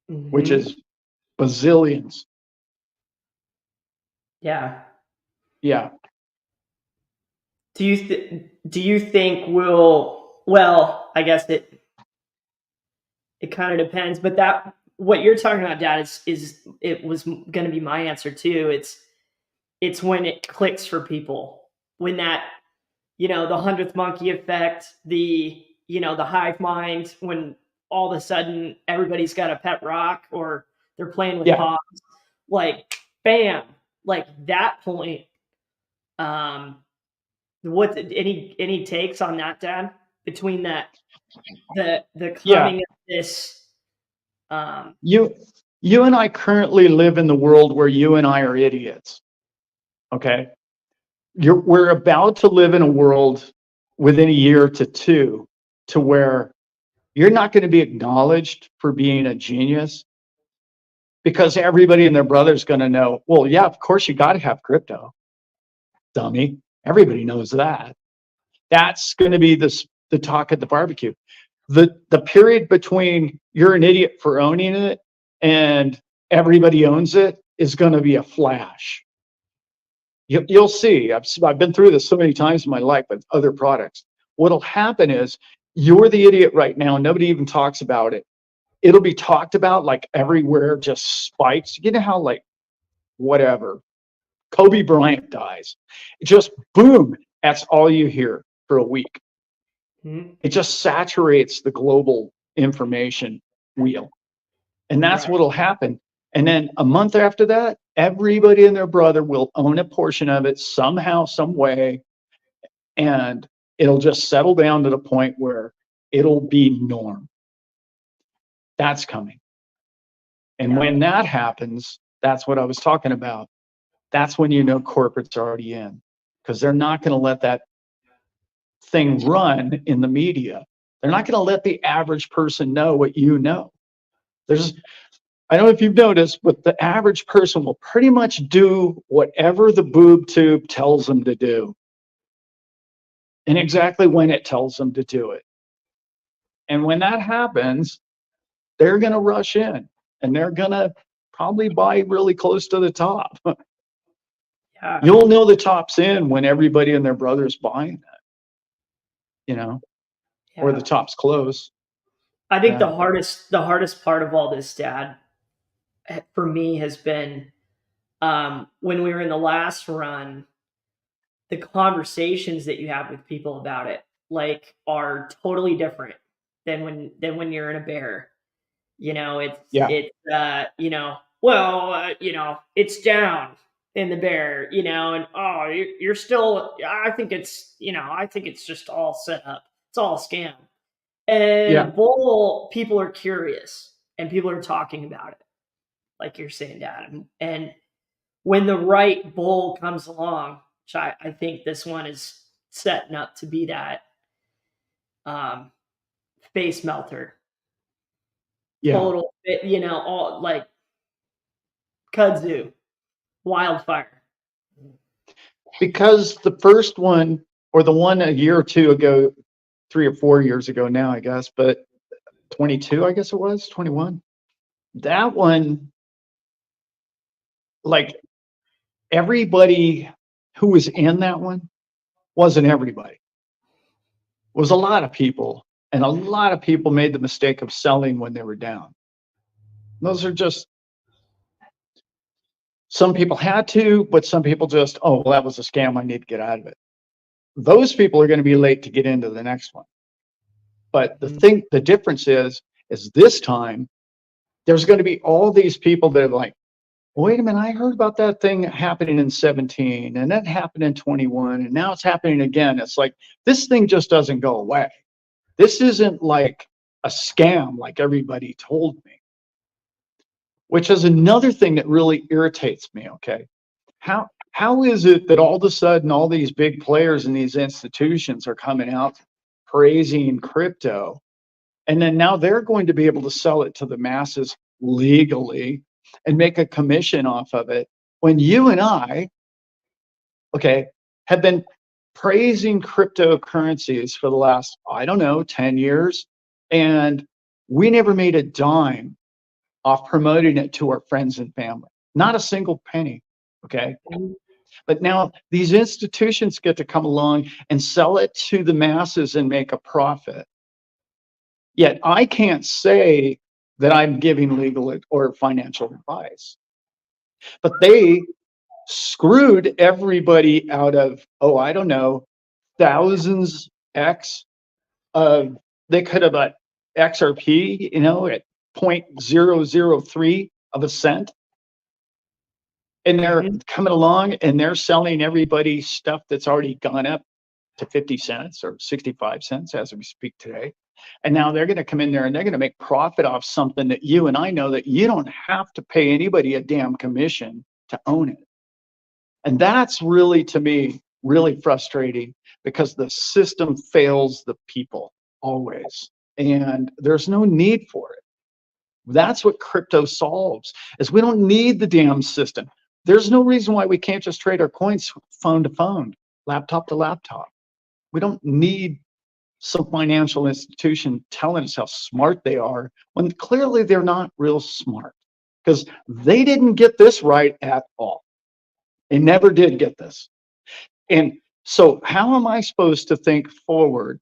which Mhm. is bazillions. Yeah. Yeah. Do you think well, I guess it kind of depends, but that what you're talking about, Dad, is it was going to be my answer too. It's when it clicks for people, when that the 100th monkey effect, the hive mind, when all of a sudden everybody's got a pet rock or they're playing with Yeah. pods, like bam, like that point. What any takes on that, Dad? Between that the Yeah. coming of this, You and I currently live in the world where you and I are idiots. Okay. We're about to live in a world within a year to two to where you're not going to be acknowledged for being a genius because everybody and their brother's going to know, well, yeah, of course you got to have crypto, dummy. Everybody knows that. That's going to be the talk at the barbecue. The period between you're an idiot for owning it and everybody owns it is going to be a flash. You'll see. I've been through this so many times in my life with other products. What'll happen is you're the idiot right now. Nobody even talks about it. It'll be talked about like everywhere, just spikes. You know how like whatever Kobe Bryant dies. Just boom, that's all you hear for a week. Mhm. It just saturates the global information wheel. And that's Right. what'll happen. And then a month after that, everybody and their brother will own a portion of it somehow, some way, and it'll just settle down to the point where it'll be norm. That's coming. And Yeah. when that happens, that's what I was talking about. That's when you know corporate's already in, because they're not going to let that thing run in the media. They're not going to let the average person know what you know. There's, I don't know if you've noticed, but the average person will pretty much do whatever the boob tube tells them to do, and exactly when it tells them to do it. And when that happens, they're going to rush in and they're going to probably buy really close to the top. Yeah. You'll know the top's in when everybody and their brother's buying it, you know, or the Yeah. top's close. I think Yeah. the hardest part of all this, Dad, for me has been when we were in the last run, the conversations that you have with people about it like are totally different than when you're in a bear. You know, Yeah. it's down in the bear, and oh, you're still. I think it's just all set up. It's all a scam. And a Yeah. bull, people are curious and people are talking about it, like you're saying, Dad. And when the right bull comes along, which I think this one is setting up to be that um, face melter, Yeah. total, all like kudzu, wildfire. Because the first one, or the one a year or two ago, 3 or 4 years ago now, I guess, but 22, I guess it was 21. That one, like everybody who was in that one wasn't everybody. It was a lot of people, and a lot of people made the mistake of selling when they were down. Those are just, some people had to, but some people just, oh, well, that was a scam. I need to get out of it. Those people are going to be late to get into the next one. But the difference is this time there's going to be all these people that are like, wait a minute, I heard about that thing happening in 17 and that happened in 21 and now it's happening again. It's like, this thing just doesn't go away. This isn't like a scam like everybody told me, which is another thing that really irritates me. Okay. How is it that all of a sudden all these big players in these institutions are coming out praising crypto, and then now they're going to be able to sell it to the masses legally and make a commission off of it, when you and I, okay, have been praising cryptocurrencies for the last, I don't know, 10 years, and we never made a dime off promoting it to our friends and family. Not a single penny, okay? But now these institutions get to come along and sell it to the masses and make a profit. Yet I can't say that I'm giving legal or financial advice. But they screwed everybody out of, oh, I don't know, thousands X of, they could have got XRP, at 0.003 of a cent. And they're Mhm. coming along and they're selling everybody stuff that's already gone up to 50 cents or 65 cents as we speak today. And now they're going to come in there and they're going to make profit off something that you and I know that you don't have to pay anybody a damn commission to own it. And that's really, to me, really frustrating, because the system fails the people always. And there's no need for it. That's what crypto solves, is we don't need the damn system. There's no reason why we can't just trade our coins phone to phone, laptop to laptop. We don't need some financial institution telling us how smart they are, when clearly they're not real smart, because they didn't get this right at all. They never did get this. And so how am I supposed to think forward,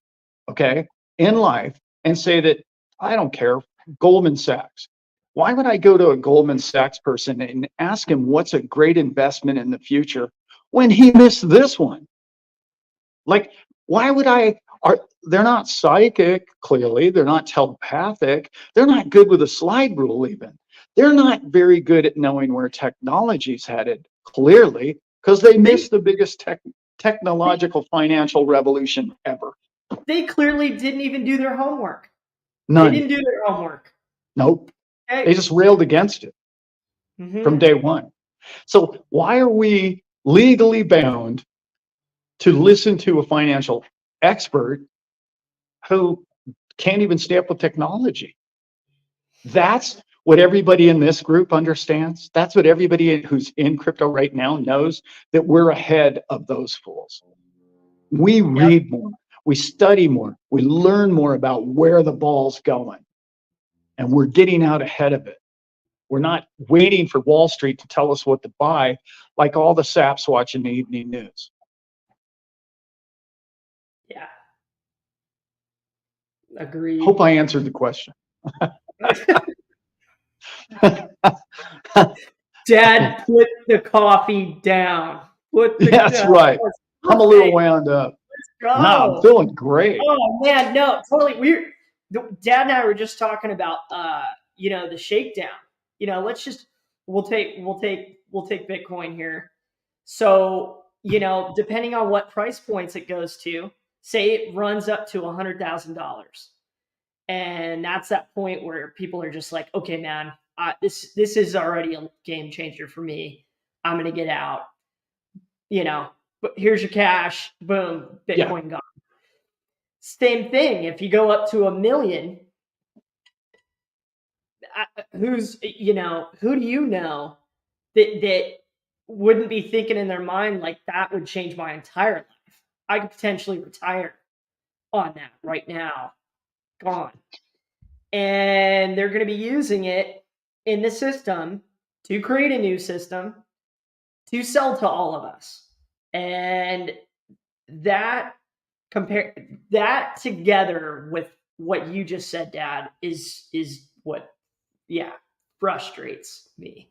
okay, in life, and say that I don't care, Goldman Sachs, Why would I go to a Goldman Sachs person and ask him what's a great investment in the future when he missed this one? Like, why would they're not psychic, clearly. They're not telepathic. They're not good with a slide rule, even. They're not very good at knowing where technology's headed, clearly, because they missed the biggest technological financial revolution ever. They clearly didn't even do their homework. None. They didn't do their homework. Nope. Okay. They just railed against it from day one. So why are we legally bound to listen to a financial expert who can't even stay up with technology? That's what everybody in this group understands. That's what everybody who's in crypto right now knows, that we're ahead of those fools. We read more, we study more, we learn more about where the ball's going, and we're getting out ahead of it. We're not waiting for Wall Street to tell us what to buy, like all the saps watching the evening news. Yeah. Agreed. Hope I answered the question. Dad, put the coffee down. That's right. I'm a little wound up. Let's go. No, I'm feeling great. Oh man, no, totally. Dad and I were just talking about the shakedown. We'll take Bitcoin here. So, depending on what price points it goes to, say it runs up to $100,000. And that's that point where people are just like, okay, man, this is already a game changer for me. I'm going to get out, but here's your cash. Boom. Bitcoin gone. Same thing. If you go up to $1 million, who do you know that wouldn't be thinking in their mind like that would change my entire life? I could potentially retire on that right now. Gone. And they're going to be using it in the system to create a new system to sell to all of us. And that together with what you just said, Dad, is what frustrates me.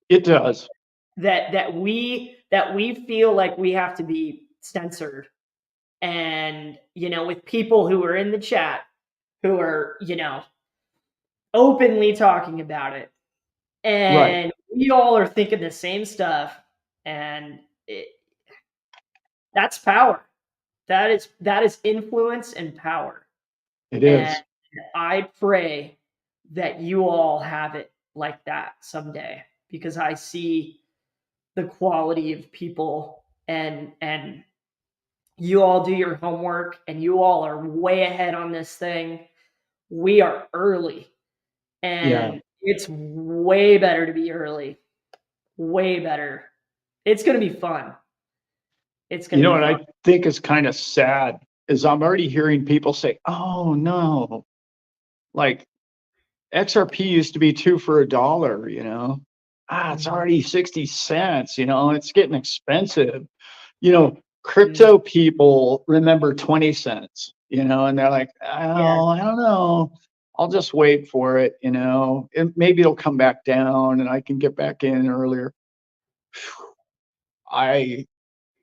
It does. That we feel like we have to be censored. And with people who are in the chat who are openly talking about it, and we all are thinking the same stuff, and that's power. That is influence and power. It is. And I pray that you all have it like that someday, because I see the quality of people, and you all do your homework, and you all are way ahead on this thing. We are early, and it's way better to be early. Way better. It's going to be fun. It's going to be what fun. I think is kind of sad is I'm already hearing people say, oh no, like XRP used to be 2 for $1, it's already 60 cents, it's getting expensive. Crypto people remember 20 cents, and they're like, oh, I don't know. I'll just wait for it, maybe it'll come back down and I can get back in earlier.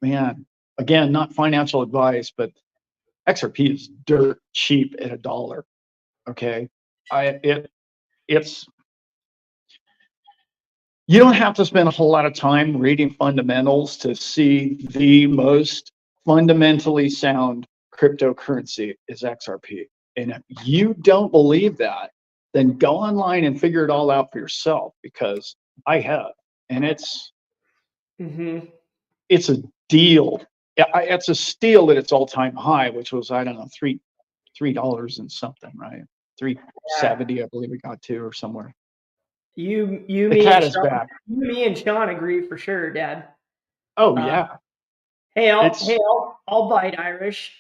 Man, again, not financial advice, but XRP is dirt cheap at $1. Okay. You don't have to spend a whole lot of time reading fundamentals to see the most fundamentally sound cryptocurrency is XRP. And if you don't believe that, then go online and figure it all out for yourself, because I have, and it's a deal. It's a steal at its all-time high, which was, I don't know, $3 and something, right? 370, I believe it got to, or somewhere. You, The me, cat and is Sean, back. me and Sean agree for sure, Dad. Oh yeah. Hey, I'll bite Irish.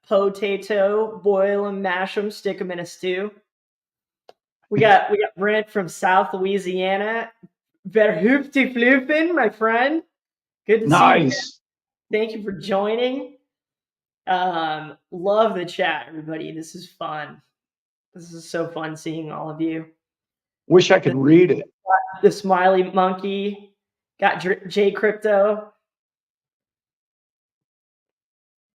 Potato, boil them, mash them, stick them in a stew. We got Brent from South Louisiana. Verhoopty floopin, my friend. Good to see you. Thank you for joining. Love the chat, everybody. This is fun. This is so fun seeing all of you. Wish I could read it. The smiley monkey got J Crypto.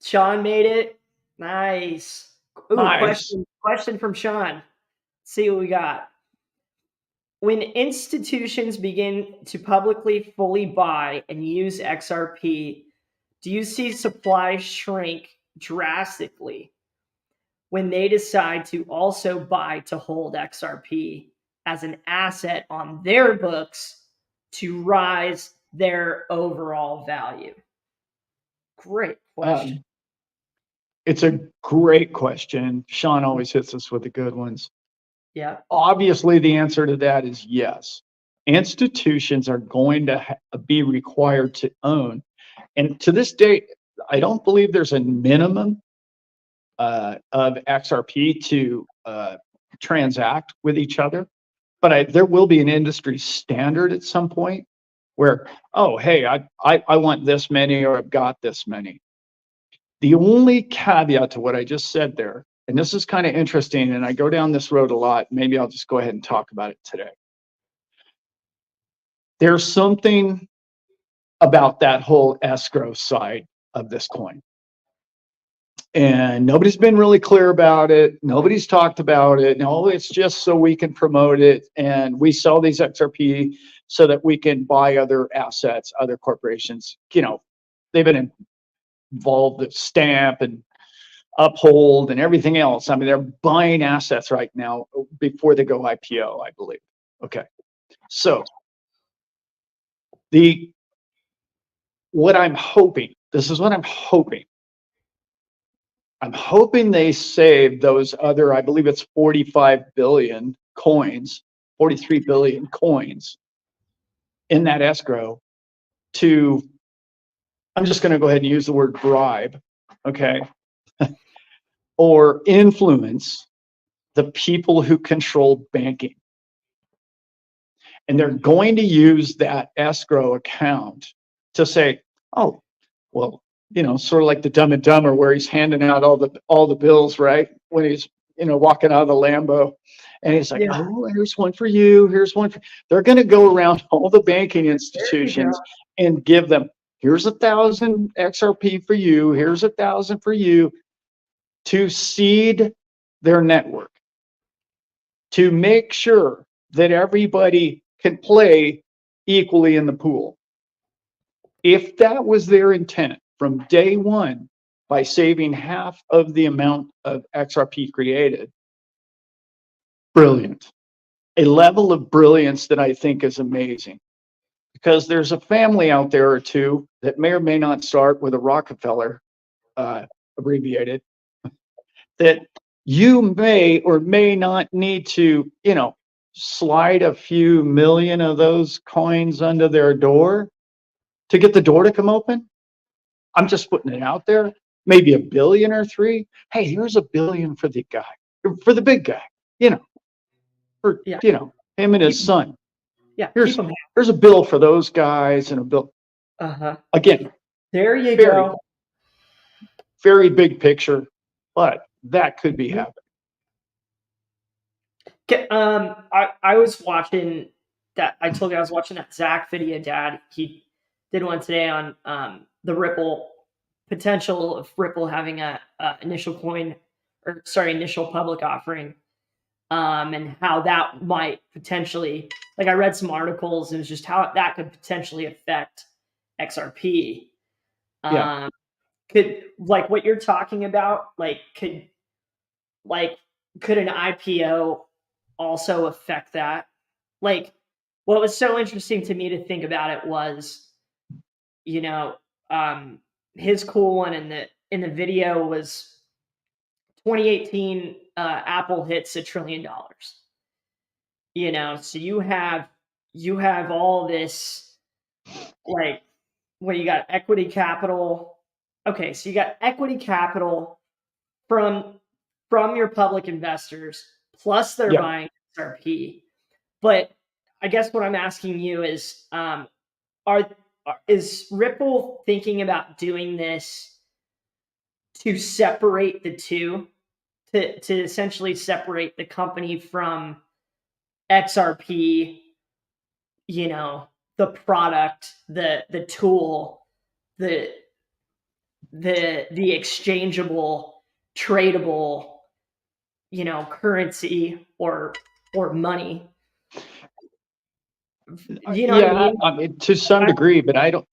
Sean made it. Nice. Ooh, Nice. question from Sean. Let's see what we got. When institutions begin to publicly fully buy and use XRP, do you see supply shrink drastically when they decide to also buy to hold XRP as an asset on their books to rise their overall value? Great question. It's a great question. Sean always hits us with the good ones. Yeah. Obviously, the answer to that is yes. Institutions are going to be required to own. And to this date, I don't believe there's a minimum of XRP to transact with each other. But there will be an industry standard at some point where, oh, hey, I want this many, or I've got this many. The only caveat to what I just said there, and this is kind of interesting, and I go down this road a lot, maybe I'll just go ahead and talk about it today. There's something about that whole escrow side of this coin. And nobody's been really clear about it. Nobody's talked about it. No, it's just so we can promote it. And we sell these XRP so that we can buy other assets, other corporations. You know, they've been involved with Stamp and Uphold and everything else. I mean, they're buying assets right now before they go IPO, I believe. Okay. So what I'm hoping, this is what I'm hoping. I'm hoping they save those other, I believe it's 45 billion coins, 43 billion coins in that escrow to, I'm just going to go ahead and use the word bribe, okay, or influence the people who control banking. And they're going to use that escrow account to say, oh, well, you know, sort of like the Dumb and Dumber, where he's handing out all the bills, right? When he's, you know, walking out of the Lambo, and he's like, Yeah. oh, here's one for you, here's one for. They're going to go around all the banking institutions and give them, here's 1,000 XRP for you, here's 1,000 for you, to seed their network, to make sure that everybody can play equally in the pool. If that was their intent from day one, by saving half of the amount of XRP created, brilliant. A level of brilliance that I think is amazing. Because there's a family out there or two that may or may not start with a Rockefeller, abbreviated, that you may or may not need to, you know, slide a few million of those coins under their door to get the door to come open. I'm just putting it out there. Maybe $1 billion or $3 billion. Hey, here's $1 billion for the guy, for the big guy, you know, for, you know, him and his son. Yeah. Here's a bill for those guys and a bill. Again, there you go. Very big picture, but that could be happening. I was watching that. I told you I was watching that Zach video, Dad. He did one today on the Ripple potential of Ripple having a initial public offering, and how that might potentially, like I read some articles, and it was just how that could potentially affect XRP. Could, like what you're talking about, could an IPO also affect that? Like, what was so interesting to me to think about it was, you know, his cool one in the video was 2018, Apple hits $1 trillion. You know, so you have all this, like, what you got, equity capital. Okay, so you got equity capital from your public investors, plus they're buying XRP. But I guess what I'm asking you is, is Ripple thinking about doing this to separate the two, to essentially separate the company from XRP, the product, the tool, the exchangeable, tradable, currency or money. You know what I Yeah, mean? I mean, to some degree, but I don't.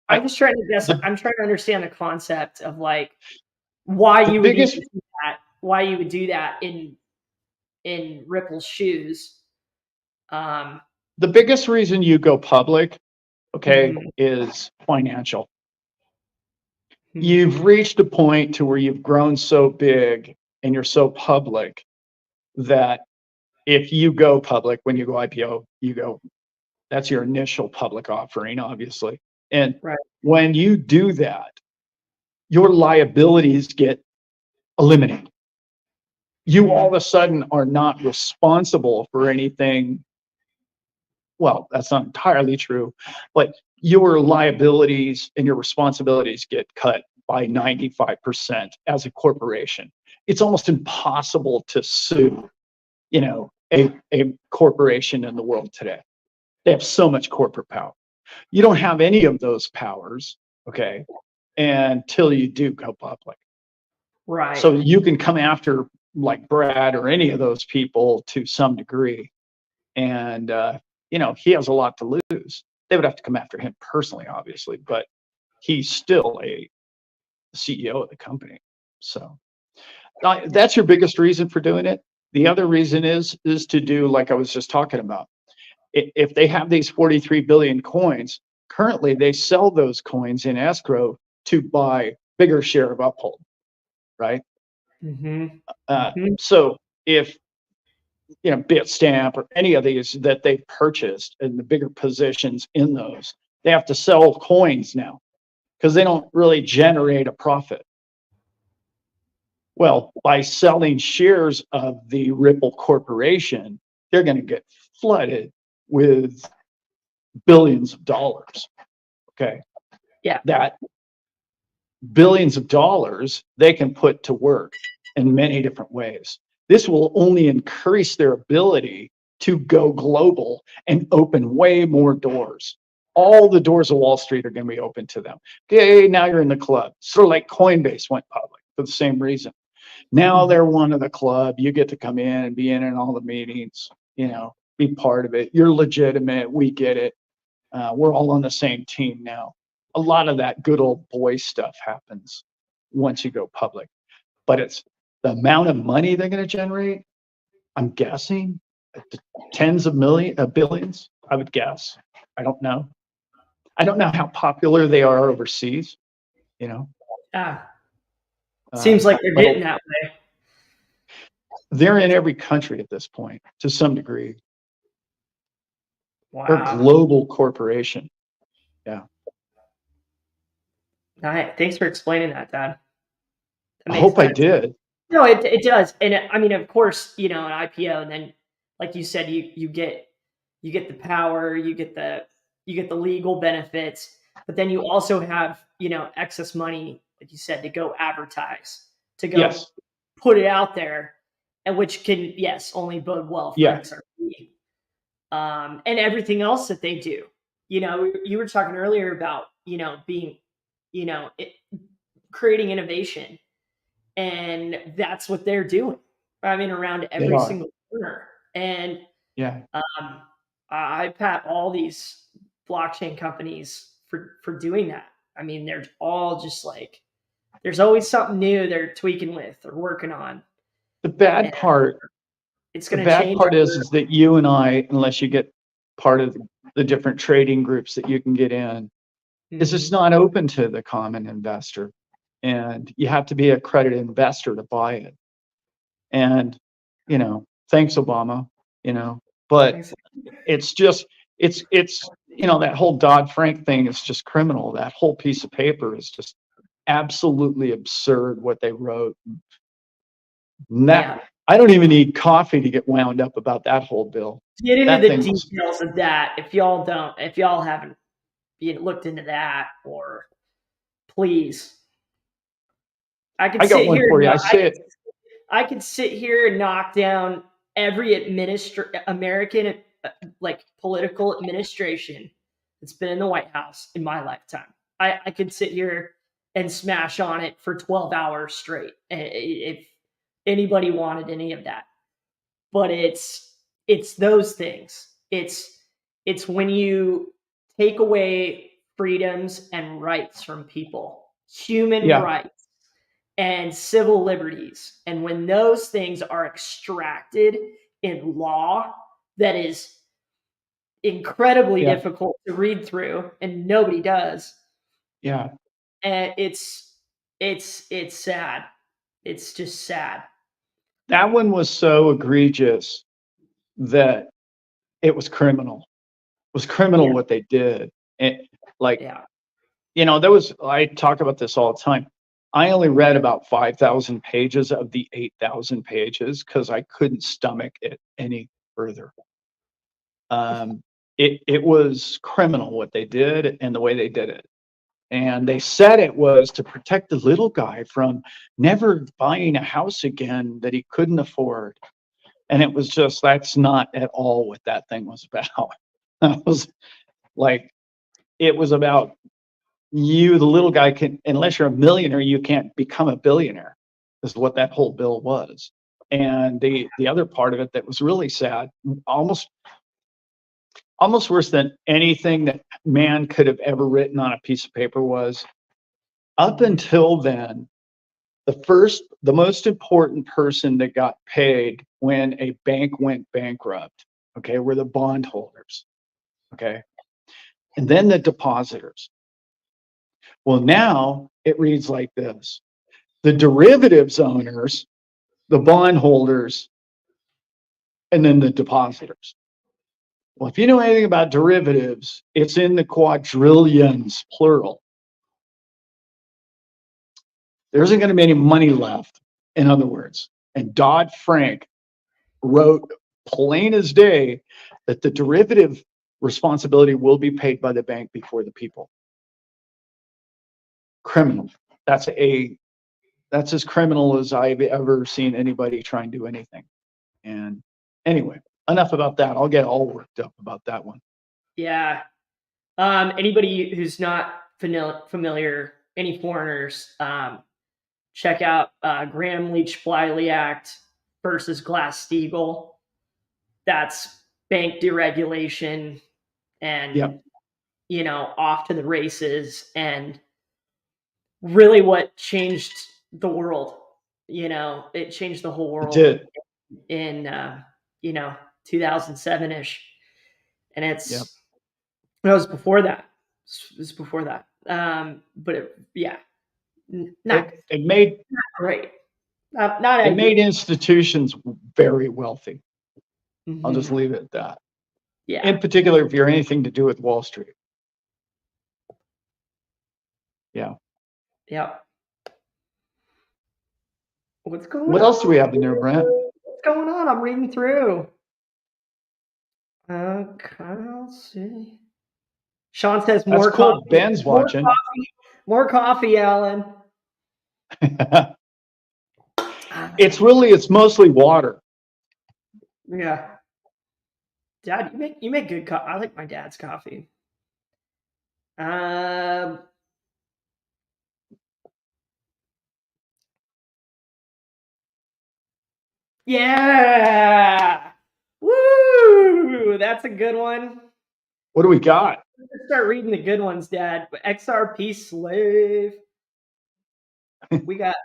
I'm I just trying to guess. the I'm trying to understand the concept of like why the you would even biggest do that. Why you would do that in Ripple's shoes? Um, the biggest reason you go public, okay, mhm, is financial. You've mhm, reached a point to where you've grown so big and you're so public that if you go public, when you go IPO, that's your initial public offering, obviously. And right. when you do that, your liabilities get eliminated. You all of Mhm, a sudden are not responsible for anything. Well, that's not entirely true, but your liabilities and your responsibilities get cut by 95% as a corporation. It's almost impossible to sue, a corporation in the world today. They have so much corporate power. You don't have any of those powers, okay, until you do go public. right. So you can come after like Brad or any of those people to some degree, and he has a lot to lose. They would have to come after him personally, obviously, but he's still a CEO of the company. So that's your biggest reason for doing it. The other reason is to do like I was just talking about. If they have these 43 billion coins, currently they sell those coins in escrow to buy bigger share of Uphold, right? Mhm, mhm. So if Bitstamp or any of these that they've purchased and the bigger positions in those, they have to sell coins now because they don't really generate a profit. Well, by selling shares of the Ripple Corporation, they're going to get flooded with billions of dollars. Okay. Yeah. That billions of dollars they can put to work in many different ways. This will only increase their ability to go global and open way more doors. All the doors of Wall Street are going to be open to them. Okay, now you're in the club. Sort of like Coinbase went public for the same reason. Now Mhm. they're one of the club. You get to come in and be in all the meetings, be part of it. You're legitimate. We get it. We're all on the same team now. A lot of that good old boy stuff happens once you go public, but it's the amount of money they're going to generate. I'm guessing tens of billions. I would guess. I don't know. I don't know how popular they are overseas. You know, Ah, uh, seems like they're but getting that way. they're in every country at this point to some degree. They're a Wow. global corporation. Yeah. Thanks for explaining that, Dad. That I makes a hope I ton of sense. did. No, it does, and I mean, of course, an IPO, and then, like you said, you get the power, you get the legal benefits, but then you also have excess money, like you said, to go advertise, to go Yes. put it out there, and which can, yes, only bode well for Yeah. XRP, and everything else that they do. You were talking earlier about being, creating innovation, and that's what they're doing. I mean, around They every are. single corner. And Yeah. um, I pat all these blockchain companies for doing that. I mean, they're all just like there's always something new they're tweaking with or working on, The bad and part it's The going to bad change. part is that you and I, unless you get part of the different trading groups that you can get in, is it's Mhm. not open to the common investor. And you have to be a accredited investor to buy it. And, thanks, Obama, but Thanks. it's just, that whole Dodd-Frank thing is just criminal. That whole piece of paper is just absolutely absurd what they wrote. And Yeah. I don't even need coffee to get wound up about that whole bill. Get into That the thing was details of that if y'all haven't looked into that, or please. I could I got sit one here for and you. kno I say it. I could sit here and knock down every American like political administration that's been in the White House in my lifetime. I could sit here and smash on it for 12 hours straight if anybody wanted any of that. But it's those things. It's when you take away freedoms and rights from people, human Yeah. rights and civil liberties. And when those things are extracted in law that is incredibly Yeah. difficult to read through and nobody does. Yeah. And it's sad. It's just sad. That one was so egregious that it was criminal. It was criminal Yeah. what they did. And like, Yeah. I talk about this all the time. I only read about 5,000 pages of the 8,000 pages because I couldn't stomach it any further. It was criminal what they did and the way they did it. And they said it was to protect the little guy from never buying a house again that he couldn't afford. And it was just, that's not at all what that thing was about. It was like, it was about you, the little guy, can, unless you're a millionaire, you can't become a billionaire, is what that whole bill was. And the other part of it that was really sad, almost worse than anything that man could have ever written on a piece of paper was, up until then, the most important person that got paid when a bank went bankrupt, okay, were the bondholders, okay, and then the depositors. Well, now it reads like this: the derivatives owners, the bondholders, and then the depositors. Well, if you know anything about derivatives, it's in the quadrillions, plural. There isn't going to be any money left, in other words. And Dodd-Frank wrote plain as day that the derivative responsibility will be paid by the bank before the people. Criminal. That's as criminal as I've ever seen anybody try and do anything. And anyway, enough about that. I'll get all worked up about that one. Yeah. Anybody who's not familiar, any foreigners, check out Graham Leach Bliley Act versus Glass-Steagall. That's bank deregulation and, Yep. Off to the races, and really what changed the world. It changed the whole It world did. in 2007-ish. And Yep. it was before that. It was before that. But not It made great. Not it ideal. made institutions very wealthy. I'll just Mhm. leave it at that. Yeah. In particular, if you're anything to do with Wall Street. Yeah. Yep. What's going What on? else do we have in there, Brent? What's going on? I'm reading through. Okay, let's see. Sean says more That's cool. coffee. Ben's watching. More coffee, Alan. It's mostly water. Yeah. Dad, you make good coffee. I like my dad's coffee. Yeah. Woo! That's a good one. What do we got? Let's start reading the good ones, Dad. XRP slave. We got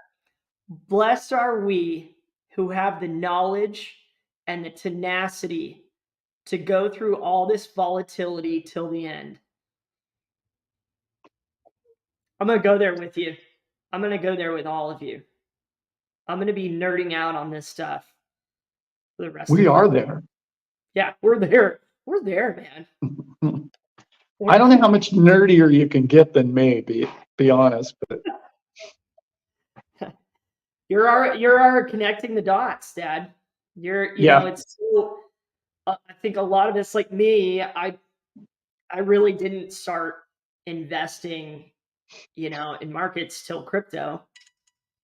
blessed are we who have the knowledge and the tenacity to go through all this volatility till the end. I'm going to go there with you. I'm going to go there with all of you. I'm going to be nerding out on this stuff for the rest of We the are year. there. Yeah, we're there. We're there, man. I don't know how much nerdier you can get than me, be honest, but You're our connecting the dots, Dad. It's so, I think a lot of us, like me, I really didn't start investing, in markets till crypto.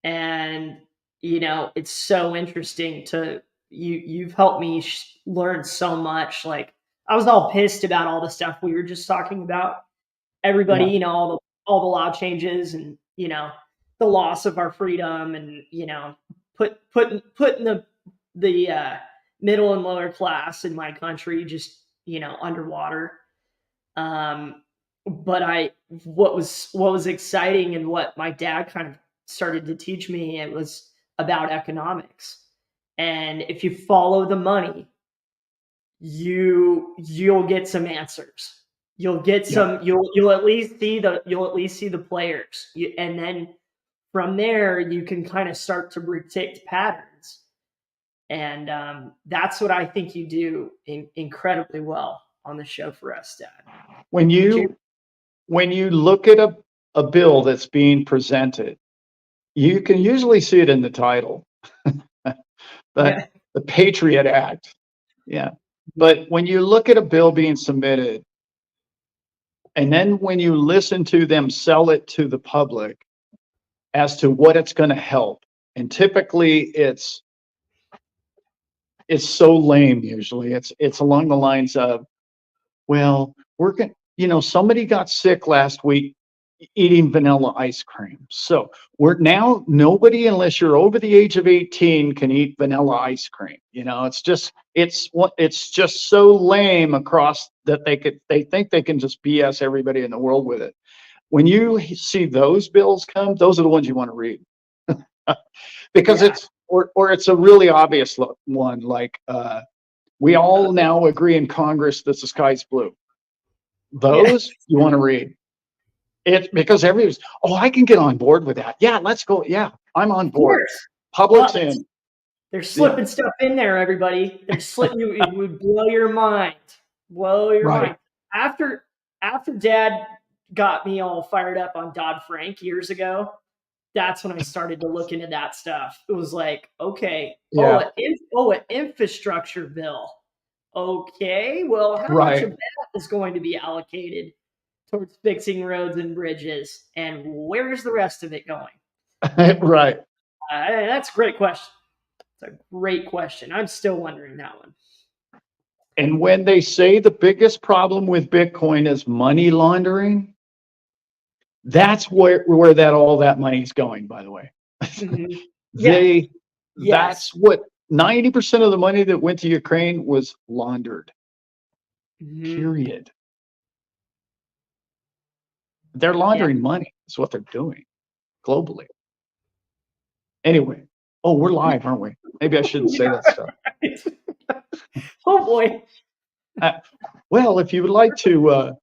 And, it's so interesting to, you've helped me learn so much. Like I was all pissed about all the stuff we were just talking about. Everybody, Yeah. all the law changes and the loss of our freedom and putting the middle and lower class in my country just underwater. But what was exciting and what my dad kind of started to teach me, it was about economics. And if you follow the money, you'll get some answers. You'll get some. You'll at least see the players, and then from there you can kind of start to predict patterns. And that's what I think you do incredibly well on the show for us, Dad. When you look at a bill that's being presented, you can usually see it in the title, but the Patriot Act. Yeah. But when you look at a bill being submitted, and then when you listen to them sell it to the public as to what it's going to help, and typically it's so lame. Usually it's along the lines of, well, we're going, somebody got sick last week eating vanilla ice cream. So we're now nobody, unless you're over the age of 18, can eat vanilla ice cream. It's just so lame across that they think they can just BS everybody in the world with it. When you see those bills come, those are the ones you want to read. Because it's a really obvious one, like we all now agree in Congress that the sky's blue. Those you want to read. It's because everybody's, I can get on board with that. Yeah, let's go. Yeah, I'm on board. Public's in. They're slipping stuff in there, everybody. They're slipping. It would blow your mind. Blow your mind. After Dad got me all fired up on Dodd-Frank years ago, that's when I started to look into that stuff. It was like, okay, an infrastructure bill. Okay, well, how much of that is going to be allocated towards fixing roads and bridges, and where's the rest of it going? Right. That's a great question. It's a great question. I'm still wondering that one. And when they say the biggest problem with Bitcoin is money laundering, that's where all that money's going, by the way. Mm-hmm. That's what 90% of the money that went to Ukraine was laundered. Mm-hmm. Period. They're laundering money. That's what they're doing globally. Anyway, we're live, aren't we? Maybe I shouldn't say that stuff. Oh boy. Well, if you would like to,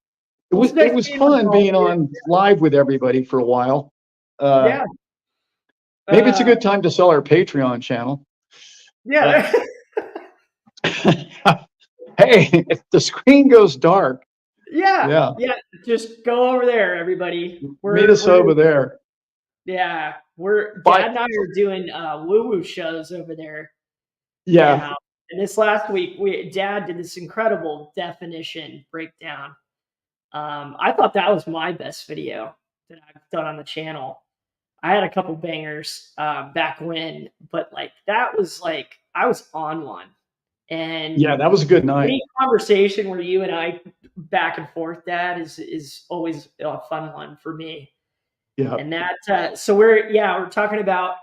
it was fun being on live with everybody for a while. Maybe it's a good time to sell our Patreon channel. Yeah. Hey, if the screen goes dark. Yeah. Just go over there, everybody. Meet us over there. Yeah, Dad and I are doing woo-woo shows over there. Yeah. And this last week, Dad did this incredible definition breakdown. I thought that was my best video that I've done on the channel. I had a couple bangers back when, but that was I was on one. And yeah, that was a good night. Any conversation where you and I back and forth, Dad, is always a fun one for me. Yeah. And that so we're talking about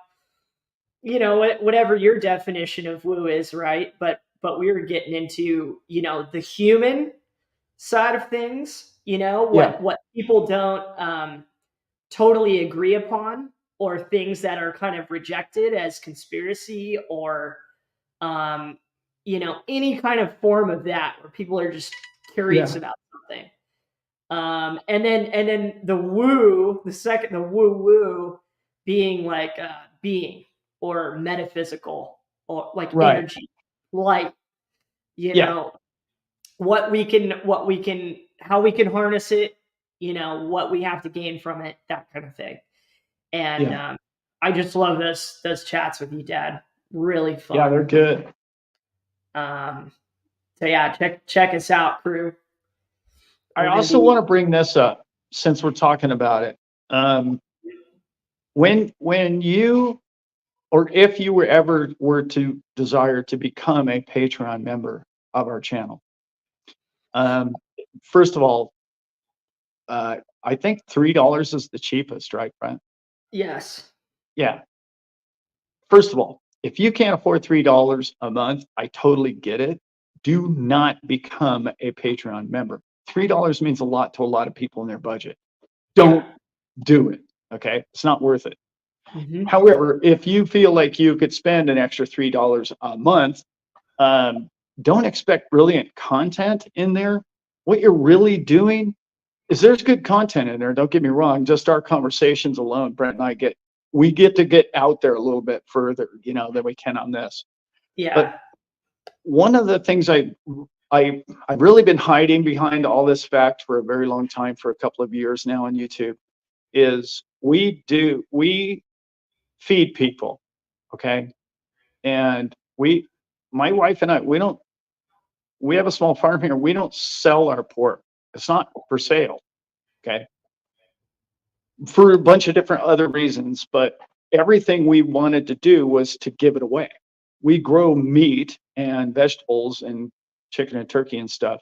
whatever your definition of woo is, right? But we were getting into the human side of things, what people don't totally agree upon, or things that are kind of rejected as conspiracy, or any kind of form of that where people are just curious about something. And then the woo, the woo being being or metaphysical, or energy, light, what we can, how we can harness it, what we have to gain from it, that kind of thing. And I just love those chats with you, Dad. Really fun. Yeah, they're good. So yeah, check us out, crew. I also want to bring this up since we're talking about it. When you or if you were to desire to become a Patreon member of our channel. First of all, I think $3 is the cheapest, right, Brent? Yes. Yeah. First of all, if you can't afford $3 a month, I totally get it. Do not become a Patreon member. $3 means a lot to a lot of people in their budget. Don't do it. Okay. It's not worth it. Mm-hmm. However, if you feel like you could spend an extra $3 a month, don't expect brilliant content in there. What you're really doing is there's good content in there. Don't get me wrong. Just our conversations alone, Brent and I we get to get out there a little bit further, than we can on this. Yeah. But one of the things I've really been hiding behind all this fact for a very long time, for a couple of years now on YouTube, is we feed people, okay? And my wife and I, we have a small farm here. We don't sell our pork. It's not for sale, okay? For a bunch of different other reasons, but everything we wanted to do was to give it away. We grow meat and vegetables and chicken and turkey and stuff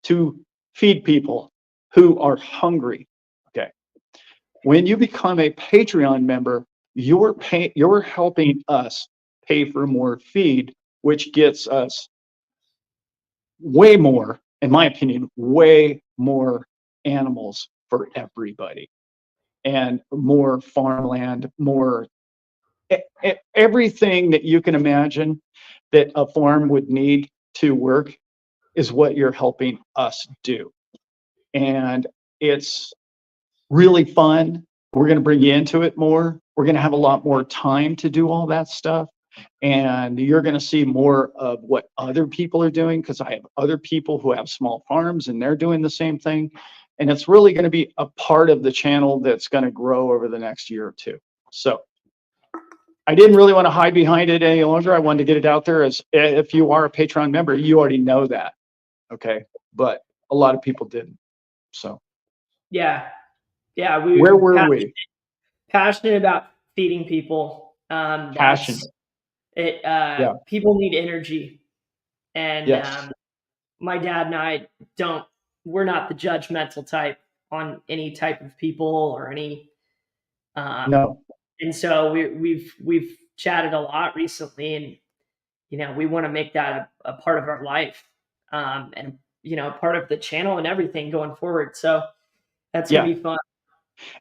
to feed people who are hungry. Okay. When you become a Patreon member, you're helping us pay for more feed, which gets us way more, in my opinion, way more animals for everybody, and more farmland, more everything that you can imagine that a farm would need to work is what you're helping us do. And it's really fun. We're going to bring you into it more. We're going to have a lot more time to do all that stuff. And you're going to see more of what other people are doing, because I have other people who have small farms and they're doing the same thing. And it's really going to be a part of the channel that's going to grow over the next year or two. So I didn't really want to hide behind it any longer. I wanted to get it out there. As if you are a Patreon member, you already know that. Okay. But a lot of people didn't. So Yeah. where were we? Passionate about feeding people. Passion. Yeah. People need energy, and Yes. my dad and I we're not the judgmental type on any type of people or any. No. And so we've chatted a lot recently, and we want to make that a part of our life, and part of the channel and everything going forward. So that's gonna be fun.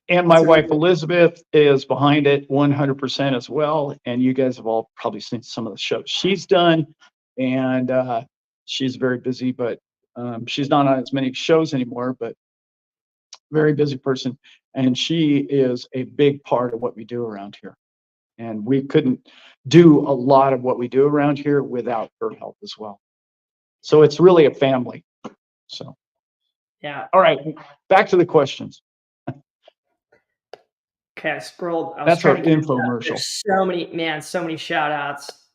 And my wife Elizabeth is behind it 100% as well. And you guys have all probably seen some of the shows she's done, and she's very busy, but she's not on as many shows anymore, but very busy person. And she is a big part of what we do around here. And we couldn't do a lot of what we do around here without her help as well. So it's really a family. So, yeah. All right, back to the questions. Okay, I scrolled. That's our infomercial. There's so many shout outs.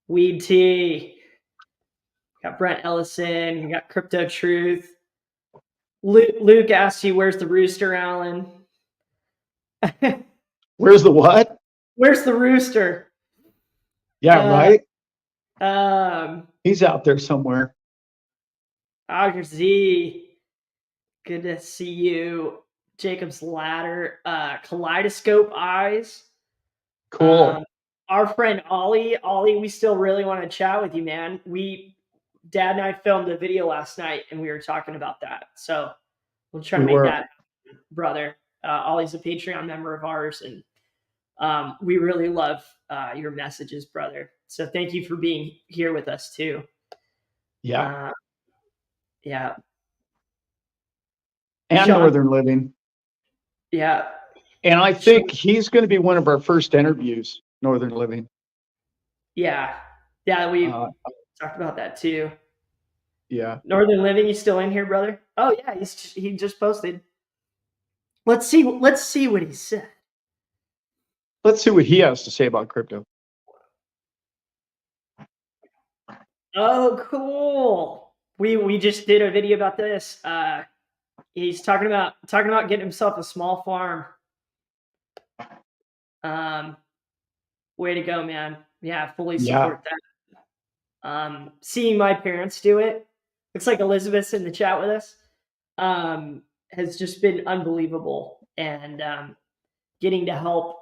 Weed Tea. Got Brent Ellison. You got Crypto Truth. Luke asked you, where's the rooster, Alan? Where's the what? Where's the rooster? Yeah, right? He's out there somewhere. Auger Z. Good to see you. Jacob's Ladder. Kaleidoscope Eyes. Cool. Our friend Ollie, we still really want to chat with you, man. Dad and I filmed a video last night and we were talking about that. So we'll try to make that happen, brother. Ollie's a Patreon member of ours, and we really love your messages, brother. So thank you for being here with us too. Yeah. Yeah. And Sean, Northern Living. Yeah. And I think he's going to be one of our first interviews, Northern Living. Yeah. Yeah, we talked about that too. Yeah. Northern Living, you still in here, brother? Oh yeah, he just posted. Let's see what he said. Let's see what he has to say about crypto. Oh, cool. We just did a video about this. He's talking about getting himself a small farm. Way to go, man. Yeah, fully Yeah. support that. Seeing my parents do it, looks like Elizabeth's in the chat with us, has just been unbelievable. And getting to help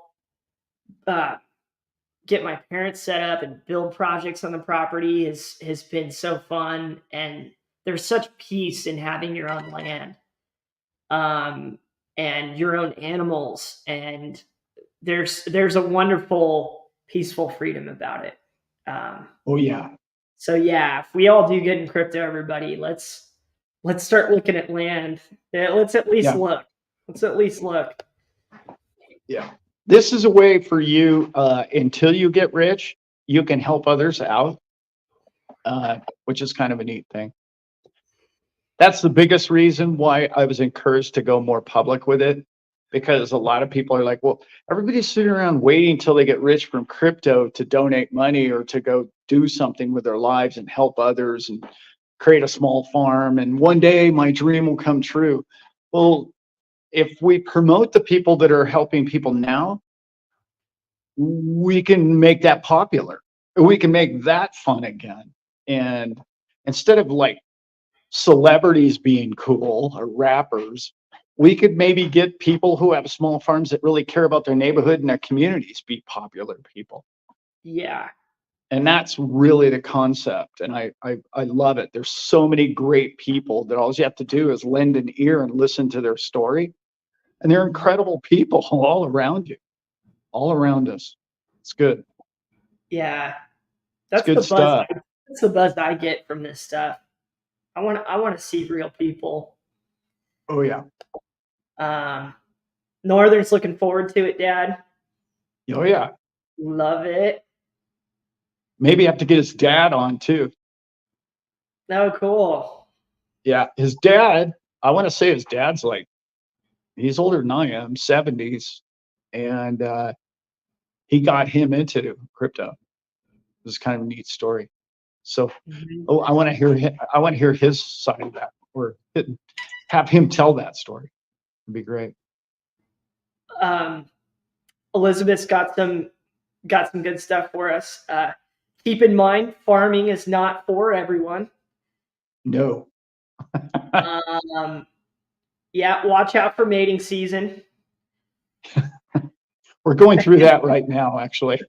uh, get my parents set up and build projects on the property has been so fun. And there's such peace in having your own land, um, and your own animals, and there's a wonderful peaceful freedom about it. Um, Oh yeah. so yeah, if we all do good in crypto, everybody, let's start looking at land. Yeah, let's at least Yeah. look. Let's at least look. Yeah. This is a way for you, until you get rich, you can help others out, which is kind of a neat thing. That's the biggest reason why I was encouraged to go more public with it, because a lot of people are like, well, everybody's sitting around waiting until they get rich from crypto to donate money or to go do something with their lives and help others and create a small farm. And one day my dream will come true. Well, if we promote the people that are helping people now, we can make that popular. We can make that fun again. And instead of like celebrities being cool or rappers, we could maybe get people who have small farms that really care about their neighborhood and their communities be popular people. Yeah. And that's really the concept. And I love it. There's so many great people that all you have to do is lend an ear and listen to their story. And they're incredible people all around you, all around us. It's good. Yeah. It's That's good the buzz. stuff. That's the buzz I get from this stuff. I want to see real people. Oh yeah. Northern's looking forward to it, Dad. Oh yeah. Love it. Maybe have to get his dad on too. Oh, cool. Yeah. His dad, I want to say his dad's like, he's older than I am, 70s. And he got him into crypto. It was kind of a neat story. So, oh, I want to hear his side of that, or have him tell that story. It'd be great. Elizabeth's got some good stuff for us. Keep in mind, farming is not for everyone. No. Yeah, watch out for mating season. We're going through that right now, actually.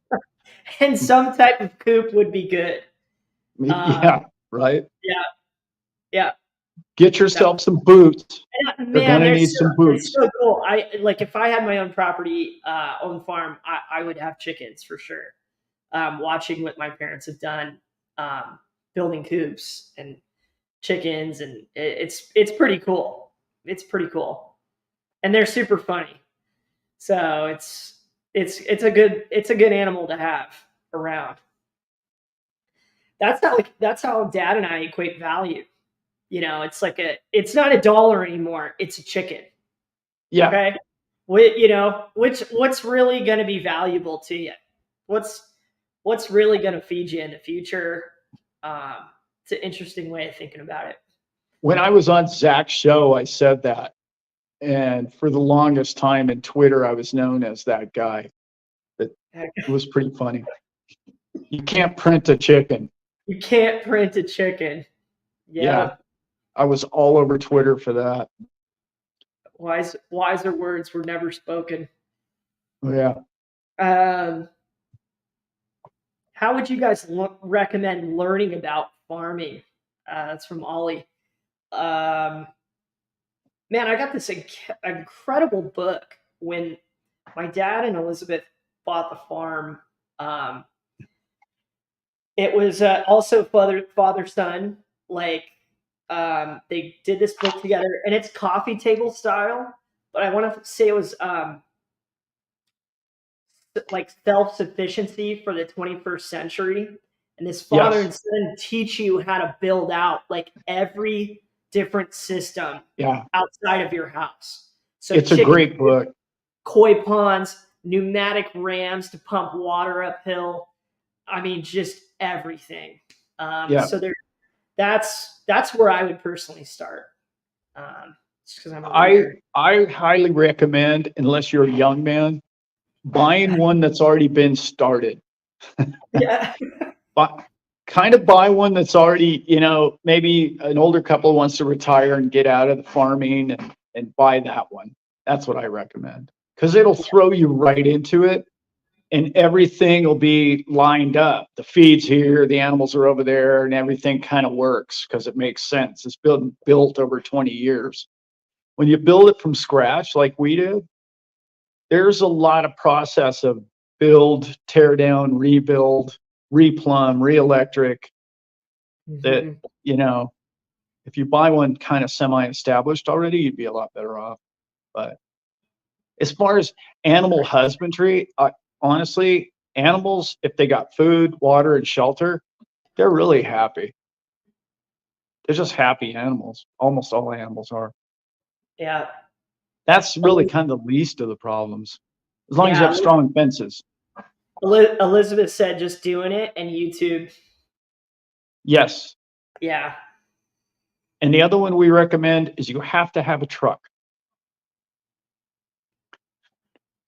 And some type of coop would be good. Yeah, right. Yeah. Get yourself some boots. Man, You're gonna need some boots. so cool. If I had my own property, own farm, I would have chickens for sure. Watching what my parents have done, building coops and chickens, and it's pretty cool. It's pretty cool, and they're super funny. So it's a good animal to have around. That's how Dad and I equate value. It's not a dollar anymore. It's a chicken. Yeah. Okay. What's really going to be valuable to you? What's really going to feed you in the future? It's an interesting way of thinking about it. When I was on Zach's show, I said that. And for the longest time in Twitter, I was known as that guy. It was pretty funny. You can't print a chicken. You can't print a chicken. Yeah. I was all over Twitter for that. Wiser words were never spoken. Yeah. How would you guys recommend learning about farming? That's from Ollie. Man, I got this incredible book when my dad and Elizabeth bought the farm. It was also father son. They did this book together, and it's coffee table style. But I want to say it was like self-sufficiency for the 21st century. And this father and son teach you how to build out like every different system outside of your house. So it's a great book. Koi ponds, pneumatic rams to pump water uphill. I mean, just everything. So that's where I would personally start. Just because I highly recommend, unless you're a young man, buying one that's already been started. Yeah. But kind of buy one that's already, maybe an older couple wants to retire and get out of the farming and buy that one. That's what I recommend, because it'll throw you right into it and everything will be lined up. The feed's here, the animals are over there, and everything kind of works because it makes sense. It's built over 20 years. When you build it from scratch like we did, there's a lot of process of build, tear down, rebuild, replumb, re-electric that, Mhm. if you buy one kind of semi-established already, you'd be a lot better off. But as far as animal husbandry, honestly, animals, if they got food, water, and shelter, they're really happy. They're just happy animals. Almost all animals are. Yeah. That's really kind of the least of the problems, as long as you Yeah. have strong fences. Elizabeth said just doing it and YouTube. Yes. Yeah. And the other one we recommend is you have to have a truck.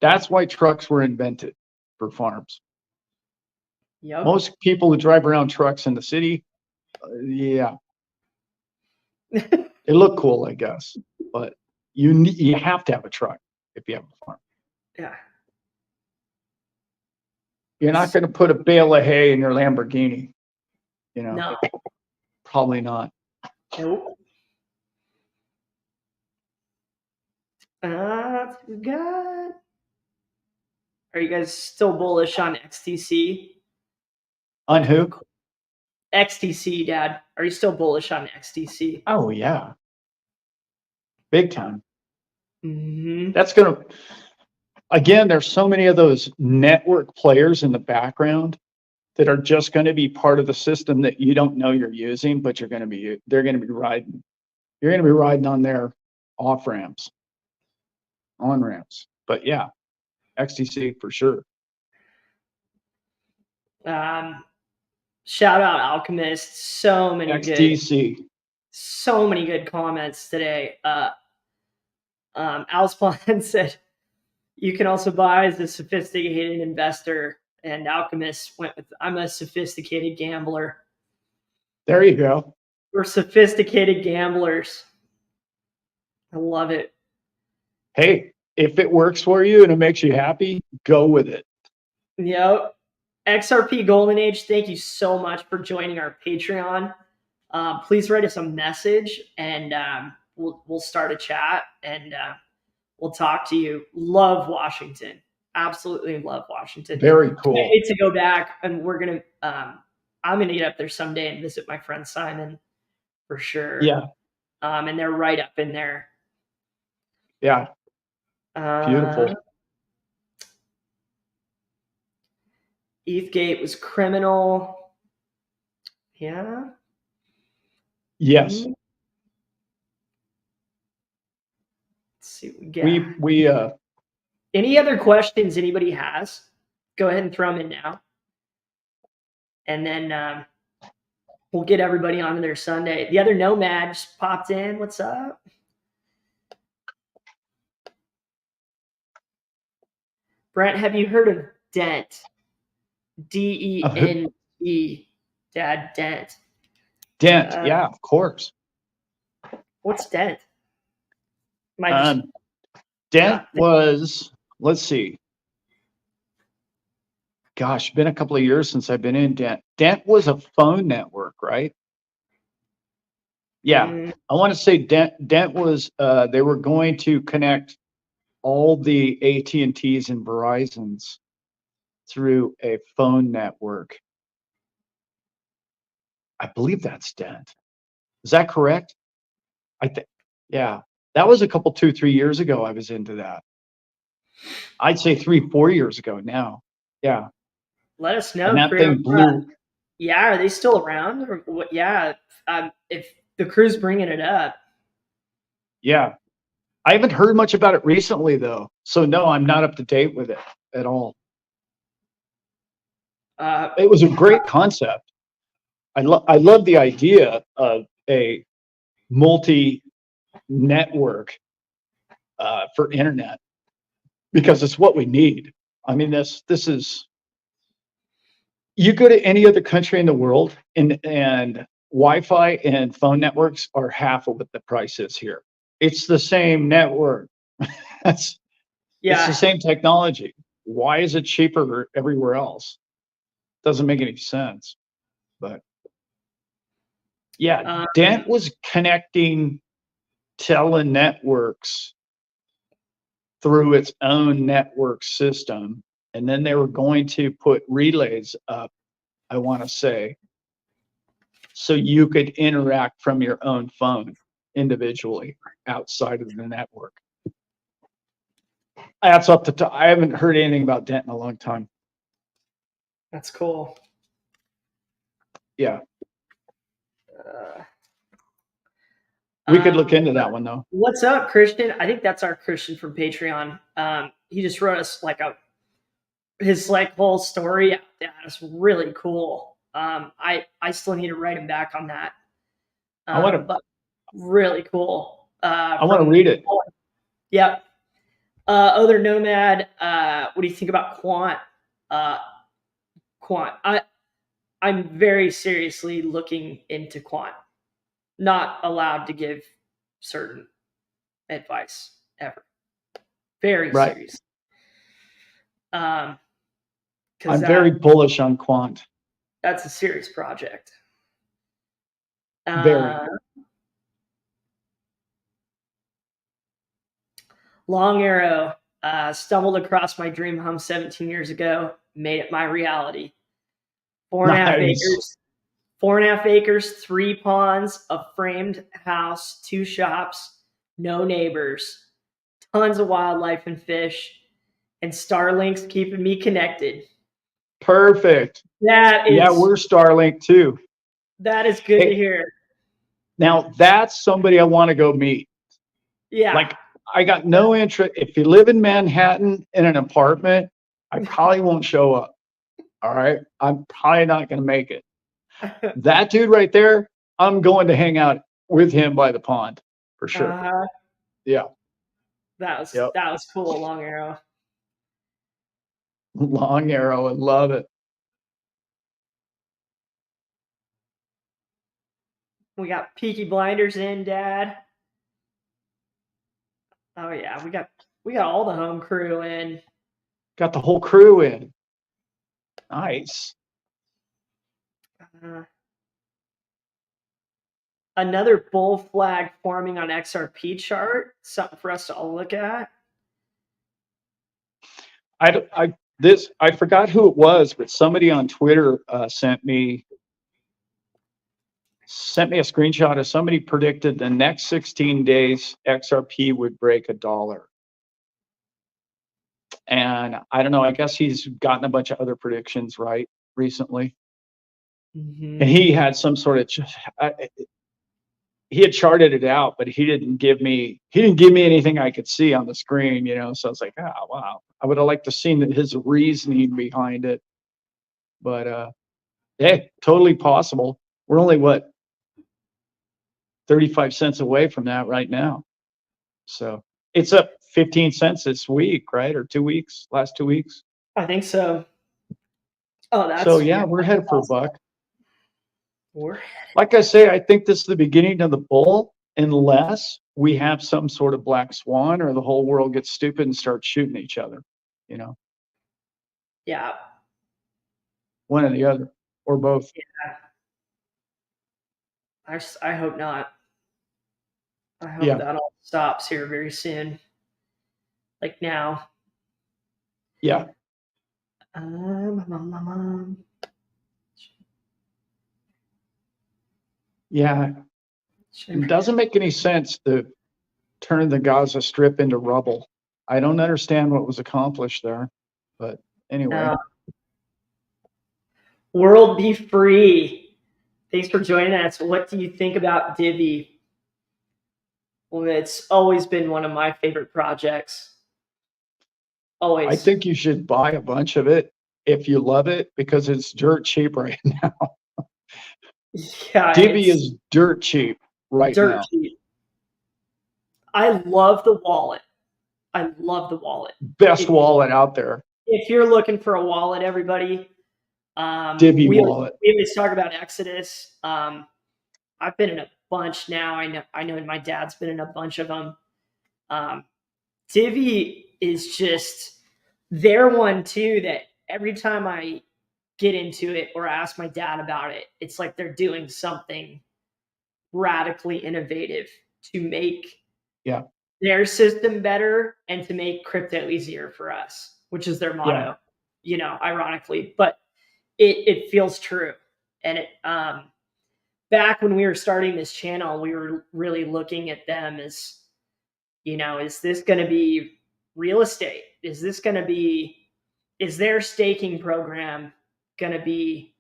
That's why trucks were invented for farms. Yep. Most people who drive around trucks in the city, yeah, they look cool, I guess, but you have to have a truck if you have a farm. Yeah. You're not going to put a bale of hay in your Lamborghini, No. probably not. Nope. We got. Are you guys still bullish on XTC? On who? XTC, Dad. Are you still bullish on XTC? Oh yeah, big time. Mm-hmm. That's again, there's so many of those network players in the background that are just going to be part of the system that you don't know you're using, but they're going to be riding. You're going to be riding on their off ramps, on ramps. But yeah, XTC for sure. Shout out Alchemist. So many good comments today. Alice Pond said you can also buy as a sophisticated investor, and Alchemist went with I'm a sophisticated gambler. There you go. We're sophisticated gamblers. I love it. Hey, if it works for you and it makes you happy, go with it. Yep. XRP Golden Age, thank you so much for joining our Patreon. Please write us a message and we'll start a chat and we'll talk to you. Love Washington. Absolutely love Washington. Very cool. I need to go back and I'm gonna get up there someday and visit my friend Simon for sure. Yeah. And they're right up in there. Yeah. Beautiful. ETHgate was criminal. Yeah. Yes. Let's see what we got. Any other questions anybody has? Go ahead and throw them in now. And then we'll get everybody onto their Sunday. The other Nomad just popped in. What's up? Brent, have you heard of Dent? DENT. Dad, Dent. Dent, yeah, of course. What's Dent? Dent was, let's see. Gosh, been a couple of years since I've been in Dent. Dent was a phone network, right? Yeah, I want to say Dent was, they were going to connect all the AT&Ts and Verizons through a phone network. I believe that's Dent. Is that correct? I think, yeah, that was a couple, 2-3 years ago. I was into that. I'd say 3-4 years ago now. Yeah. Let us know. And that thing blew. Yeah, are they still around? Or what? Yeah, if the crew's bringing it up. Yeah, I haven't heard much about it recently though, so no, I'm not up to date with it at all. It was a great concept. I love the idea of a multi-network for internet because it's what we need. I mean, this is, you go to any other country in the world and Wi-Fi and phone networks are half of what the price is here. It's the same network. It's the Yeah. same technology. Why is it cheaper everywhere else? Doesn't make any sense. But yeah, Dent was connecting telenetworks through its own network system. And then they were going to put relays up, I want to say, so you could interact from your own phone individually outside of the network. That's up to, I haven't heard anything about Dent in a long time. That's cool. Yeah. We could look into that one though. What's up, Christian? I think that's our Christian from Patreon. He just wrote us like his like whole story. Yeah, it's really cool. I still need to write him back on that. I want to, but really cool. I want to read it. Yep. Other Nomad, what do you think about Quant? Quant. I'm very seriously looking into Quant. Not allowed to give certain advice ever. Very serious. I'm very bullish on Quant. That's a serious project. Very. Long Arrow. Stumbled across my dream home 17 years ago. Made it my reality. 4.5 acres. 4.5 acres, 3 ponds, a framed house, 2 shops, no neighbors, tons of wildlife and fish, and Starlink's keeping me connected. Perfect. That is, yeah, we're Starlink too. That is good to hear. Now that's somebody I want to go meet. Yeah. Like I got no interest. If you live in Manhattan in an apartment, I probably won't show up. All right. I'm probably not going to make it. That dude right there, I'm going to hang out with him by the pond for sure. Yeah. That was cool. Long Arrow. Long Arrow. I love it. We got Peaky Blinders in, Dad. Oh yeah, we got all the home crew in. Got the whole crew in. Nice. Another bull flag forming on XRP chart. Something for us to all look at. I forgot who it was, but somebody on Twitter sent me a screenshot of somebody predicted the next 16 days XRP would break $1. And I don't know, I guess he's gotten a bunch of other predictions right recently. And he had some sort of, he had charted it out, but he didn't give me anything I could see on the screen, you know? So I was like, oh, wow. I would have liked to seen his reasoning behind it. But hey, totally possible. We're only, what, 35 cents away from that right now. So it's up 15 cents this week, right? Or 2 weeks, last 2 weeks. I think so. Oh, that's so yeah, we're headed for $1. Like I say, I think this is the beginning of the bull, unless we have some sort of black swan or the whole world gets stupid and starts shooting each other, you know? Yeah. One or the other, or both. Yeah. I hope not. I hope that all stops here very soon. Like now. Yeah. Yeah. It doesn't make any sense to turn the Gaza Strip into rubble. I don't understand what was accomplished there, but anyway. World be free. Thanks for joining us. What do you think about Divi? Well, it's always been one of my favorite projects. Always. I think you should buy a bunch of it if you love it, because it's dirt cheap right now. Yeah, Divi is dirt cheap right now. Dirt cheap. I love the wallet. I love the wallet. Best wallet out there. if you're looking for a wallet, everybody, Divvy we wallet. always talk about Exodus. I've been in a bunch now. I know my dad's been in a bunch of them. Divvy is just their one too, that every time I get into it or ask my dad about it, it's like they're doing something radically innovative to make Yeah. their system better and to make crypto easier for us, which is their motto, ironically, but it feels true. And back when we were starting this channel, we were really looking at them as, is this going to be real estate? Is their staking program going to be,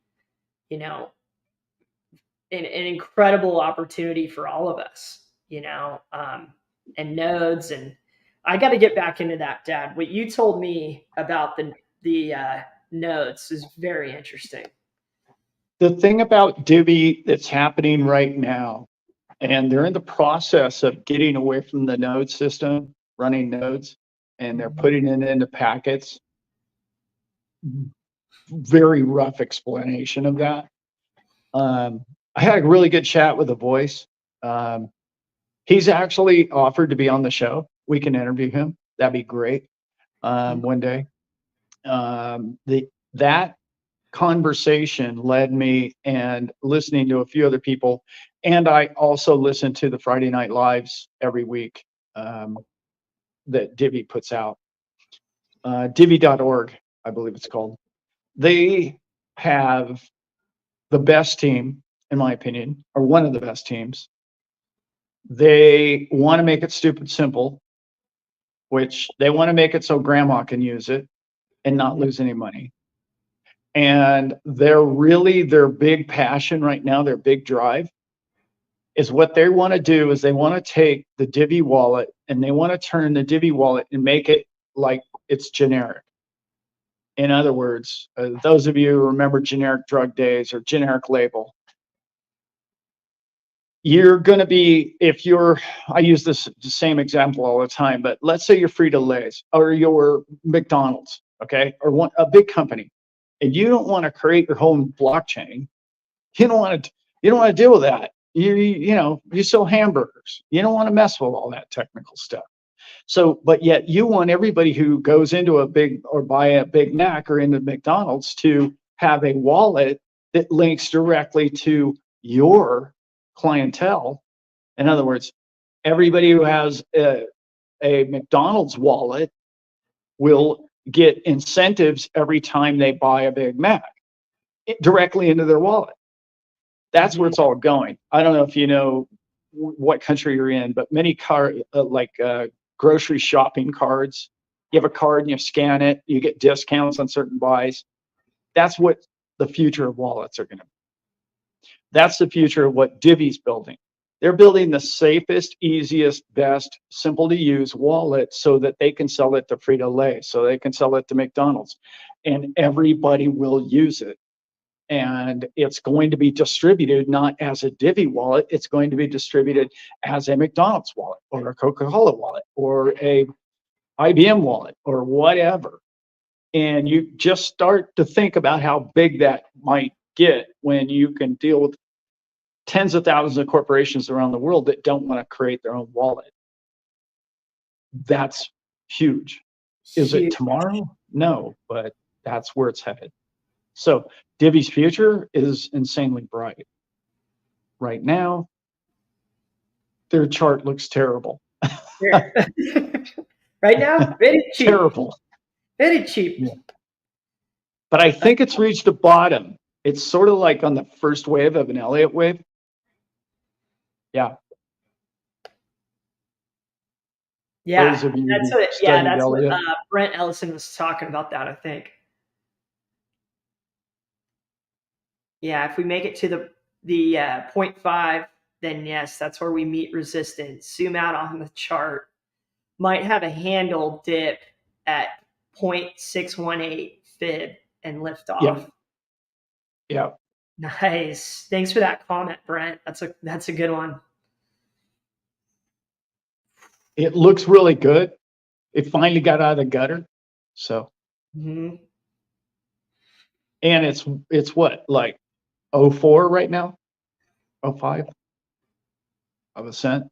an incredible opportunity for all of us, and nodes. And I got to get back into that, Dad. What you told me about the nodes is very interesting. The thing about Divvy that's happening right now, and they're in the process of getting away from the node system, running nodes, and they're putting it into packets. Very rough explanation of that. I had a really good chat with The Voice. He's actually offered to be on the show. We can interview him. That'd be great. One day. That conversation led me and listening to a few other people, and I also listen to the Friday Night Lives every week that Divvy puts out. Divvy.org, I believe it's called. They have the best team, in my opinion, or one of the best teams. They want to make it stupid simple, which they want to make it so grandma can use it and not lose any money. And their big passion right now, their big drive is what they want to do is they want to take the Divvy wallet and they want to turn the Divvy wallet and make it like it's generic. In other words, those of you who remember generic drug days or generic label, you're going to be, I use the same example all the time, but let's say you're Frito-Lay's or you're McDonald's, okay, or a big company, and you don't want to create your own blockchain. You don't want to deal with that. You sell hamburgers. You don't want to mess with all that technical stuff. So, but yet you want everybody who goes into buy a Big Mac or into McDonald's to have a wallet that links directly to your clientele. In other words, everybody who has a McDonald's wallet will get incentives every time they buy a Big Mac directly into their wallet. That's where it's all going. I don't know if you know what country you're in, but many grocery shopping cards, you have a card and you scan it, you get discounts on certain buys. That's what the future of wallets are going to be. That's the future of what Divvy's building. They're building the safest, easiest, best, simple to use wallet so that they can sell it to Frito-Lay, so they can sell it to McDonald's, and everybody will use it. And it's going to be distributed not as a Divvy wallet, it's going to be distributed as a McDonald's wallet or a Coca-Cola wallet or a IBM wallet or whatever. And you just start to think about how big that might get when you can deal with tens of thousands of corporations around the world that don't want to create their own wallet. That's huge. Is it tomorrow? No, but that's where it's headed. So Divvy's future is insanely bright. Right now, their chart looks terrible. Right now, very cheap. Terrible. Very cheap. Yeah. But I think it's reached a bottom. It's sort of like on the first wave of an Elliott wave. Yeah. Yeah, Those of you that's who what. studied Yeah, that's Elliott. what Brent Ellison was talking about. That I think. Yeah, if we make it to the 0.5, then yes, that's where we meet resistance. Zoom out on the chart. Might have a handle dip at 0.618 fib and lift off. Yeah. Nice. Thanks for that comment, Brent. That's a good one. It looks really good. It finally got out of the gutter. So Mhm. And it's what, like 04 right now? 05 of a cent.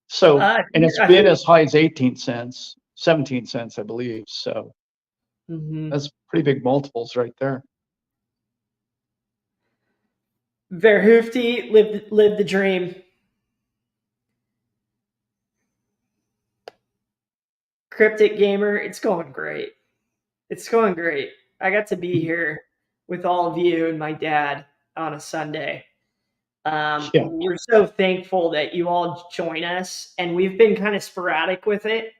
So, and it's I been think as high as 18 cents, 17 cents, I believe. So mhm. that's pretty big multiples right there. Verhoofty lived the dream. Cryptic Gamer, it's going great. It's going great. I got to be here with all of you and my dad on a Sunday. Yeah. We're so thankful that you all join us, and we've been kind of sporadic with it.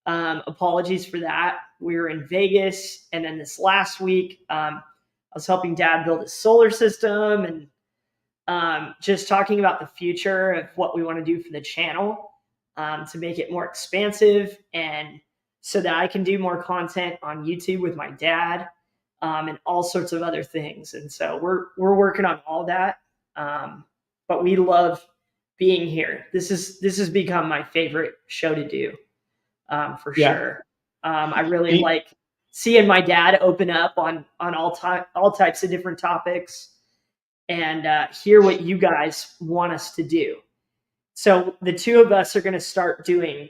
Apologies for that. We were in Vegas, and then this last week, I was helping Dad build a solar system and just talking about the future of what we want to do for the channel to make it more expansive and so that I can do more content on YouTube with my dad and all sorts of other things. And so we're working on all that. But we love being here. This has become my favorite show to do for Yeah. sure. I really like seeing my dad open up on all types of different topics and hear what you guys want us to do. So the two of us are going to start doing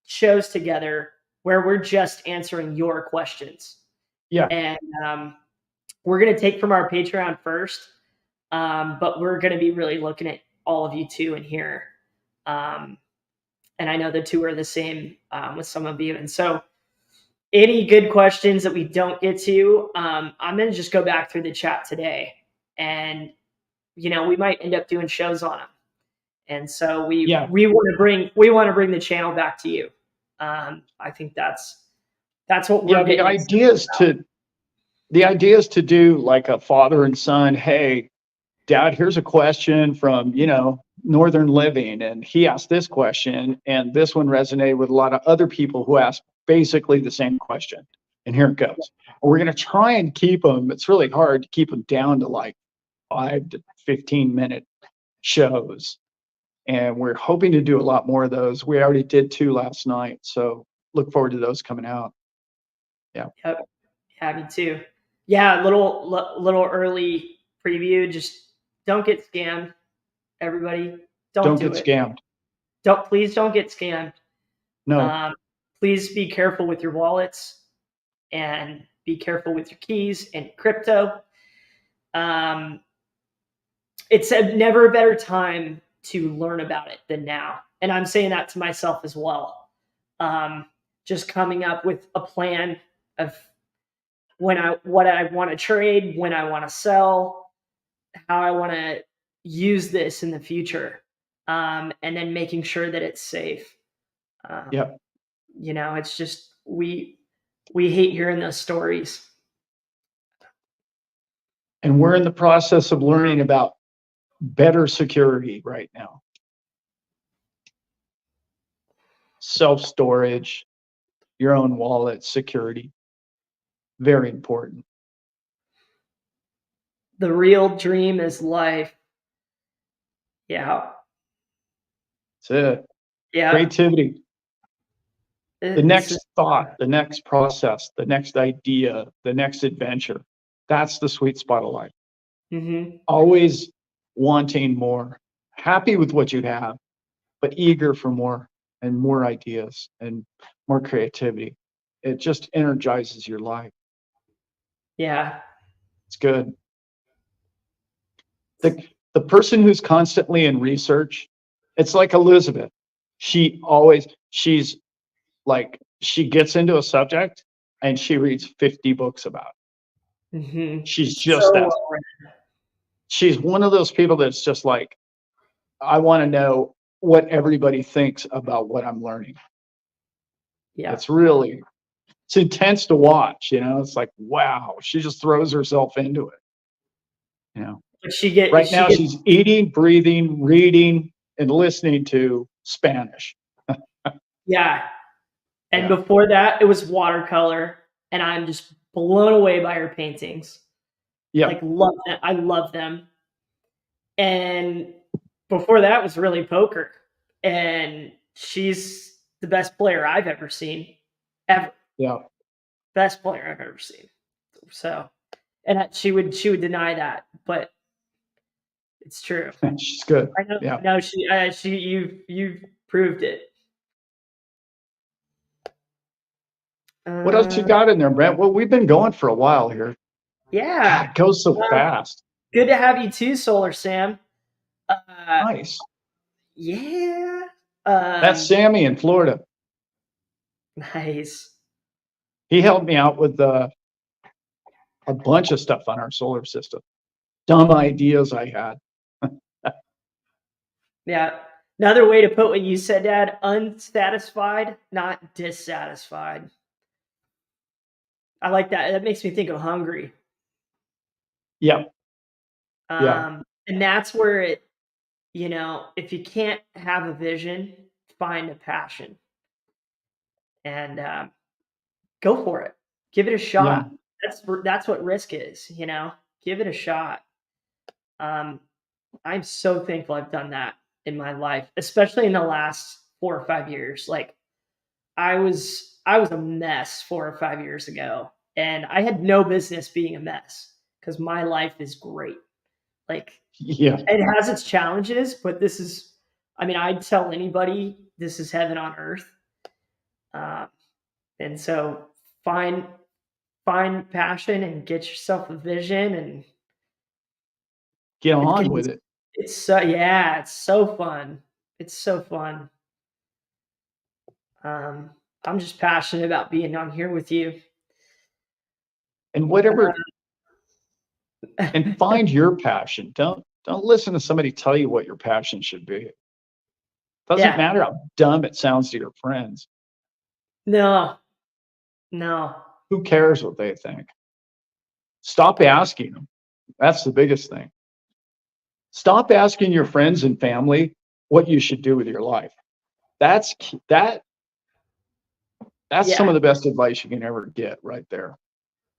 shows together where we're just answering your questions. Yeah. And we're going to take from our Patreon first, but we're going to be really looking at all of you too in here. And I know the two are the same with some of you. And so any good questions that we don't get to, I'm going to just go back through the chat today and we might end up doing shows on them. And so we want to bring the channel back to you. I think that's what we're getting. The idea is to do like a father and son. Hey, Dad, here's a question from Northern Living, and he asked this question, and this one resonated with a lot of other people who asked basically the same question. And here it goes. We're going to try and keep them. It's really hard to keep them down to like 5 to 15-minute shows. And we're hoping to do a lot more of those. We already did 2 last night. So look forward to those coming out. Yeah. Yep. Yeah, me too. Yeah, little early preview. Just don't get scammed, everybody. Don't get do it. Scammed. Please don't get scammed. No. Please be careful with your wallets and be careful with your keys and crypto. It's never a better time to learn about it than now. And I'm saying that to myself as well. Just coming up with a plan of what I want to trade, when I want to sell, how I want to use this in the future, and then making sure that it's safe. Yep. It's just we hate hearing those stories. And we're in the process of learning about better security right now. Self-storage, your own wallet, security. Very important. The real dream is life. Yeah. That's it. Yeah. Creativity. The next thought, the next process, the next idea, the next adventure. That's the sweet spot of life. Mm-hmm. Always wanting more, happy with what you have, but eager for more and more ideas and more creativity. It just energizes your life. Yeah. It's good. The person who's constantly in research, it's like Elizabeth. She's like, she gets into a subject and she reads 50 books about it. Mm-hmm. She's just that. She's one of those people that's just like, I want to know what everybody thinks about what I'm learning. Yeah. It's intense to watch, it's like, wow, she just throws herself into it. But she's eating, breathing, reading, and listening to Spanish. Yeah. And before that, it was watercolor, and I'm just blown away by her paintings. Yeah. Like, love them. I love them. And before that was really poker. And she's the best player I've ever seen. Ever. Yeah. Best player I've ever seen. So, and she would deny that, but it's true. She's good. I know. Yeah. No, you've proved it. What else you Uh, got in there, Brent? Well, we've been going for a while here. God, yeah. it goes so Well, fast. good to have you too, Solar Sam. Nice. Yeah. That's Sammy in Florida. Nice. He helped me out with a bunch of stuff on our solar system. Dumb ideas I had. Yeah. Another way to put what you said, Dad, unsatisfied, not dissatisfied. I like that. That makes me think of hungry. Yeah. Yeah. And that's where if you can't have a vision, find a passion and go for it. Give it a Yeah. shot. That's what risk is. Give it a shot. I'm so thankful I've done that in my life, especially in the last 4 or 5 years. Like I was a mess 4 or 5 years ago, and I had no business being a mess because my life is great. Like Yeah. it has its challenges, but this is, I mean, I'd tell anybody this is heaven on earth. Uh, and so find passion and get yourself a vision, and Get it on with gets it. it's so yeah, it's so fun. It's so fun. Um, I'm just passionate about being on here with you. And whatever, and find your passion. Don't listen to somebody tell you what your passion should be. Doesn't Yeah. matter how dumb it sounds to your friends. No. No. Who cares what they think? Stop asking them. That's the biggest thing. Stop asking your friends and family what you should do with your life. That's that. That's some Yeah. of the best advice you can ever get right there.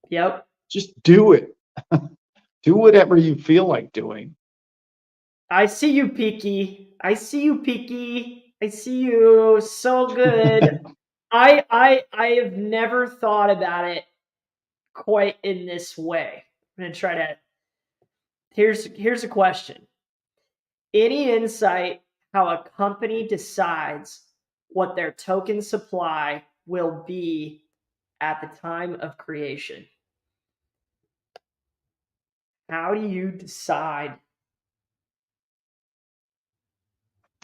Yep. Just do it. Do whatever you feel like doing. I see you, Peaky. I see you, Peaky. I see you. So good. I have never thought about it quite in this way. I'm gonna try to. Here's a question. Any insight how a company decides what their token supply will be at the time of creation? How do you decide?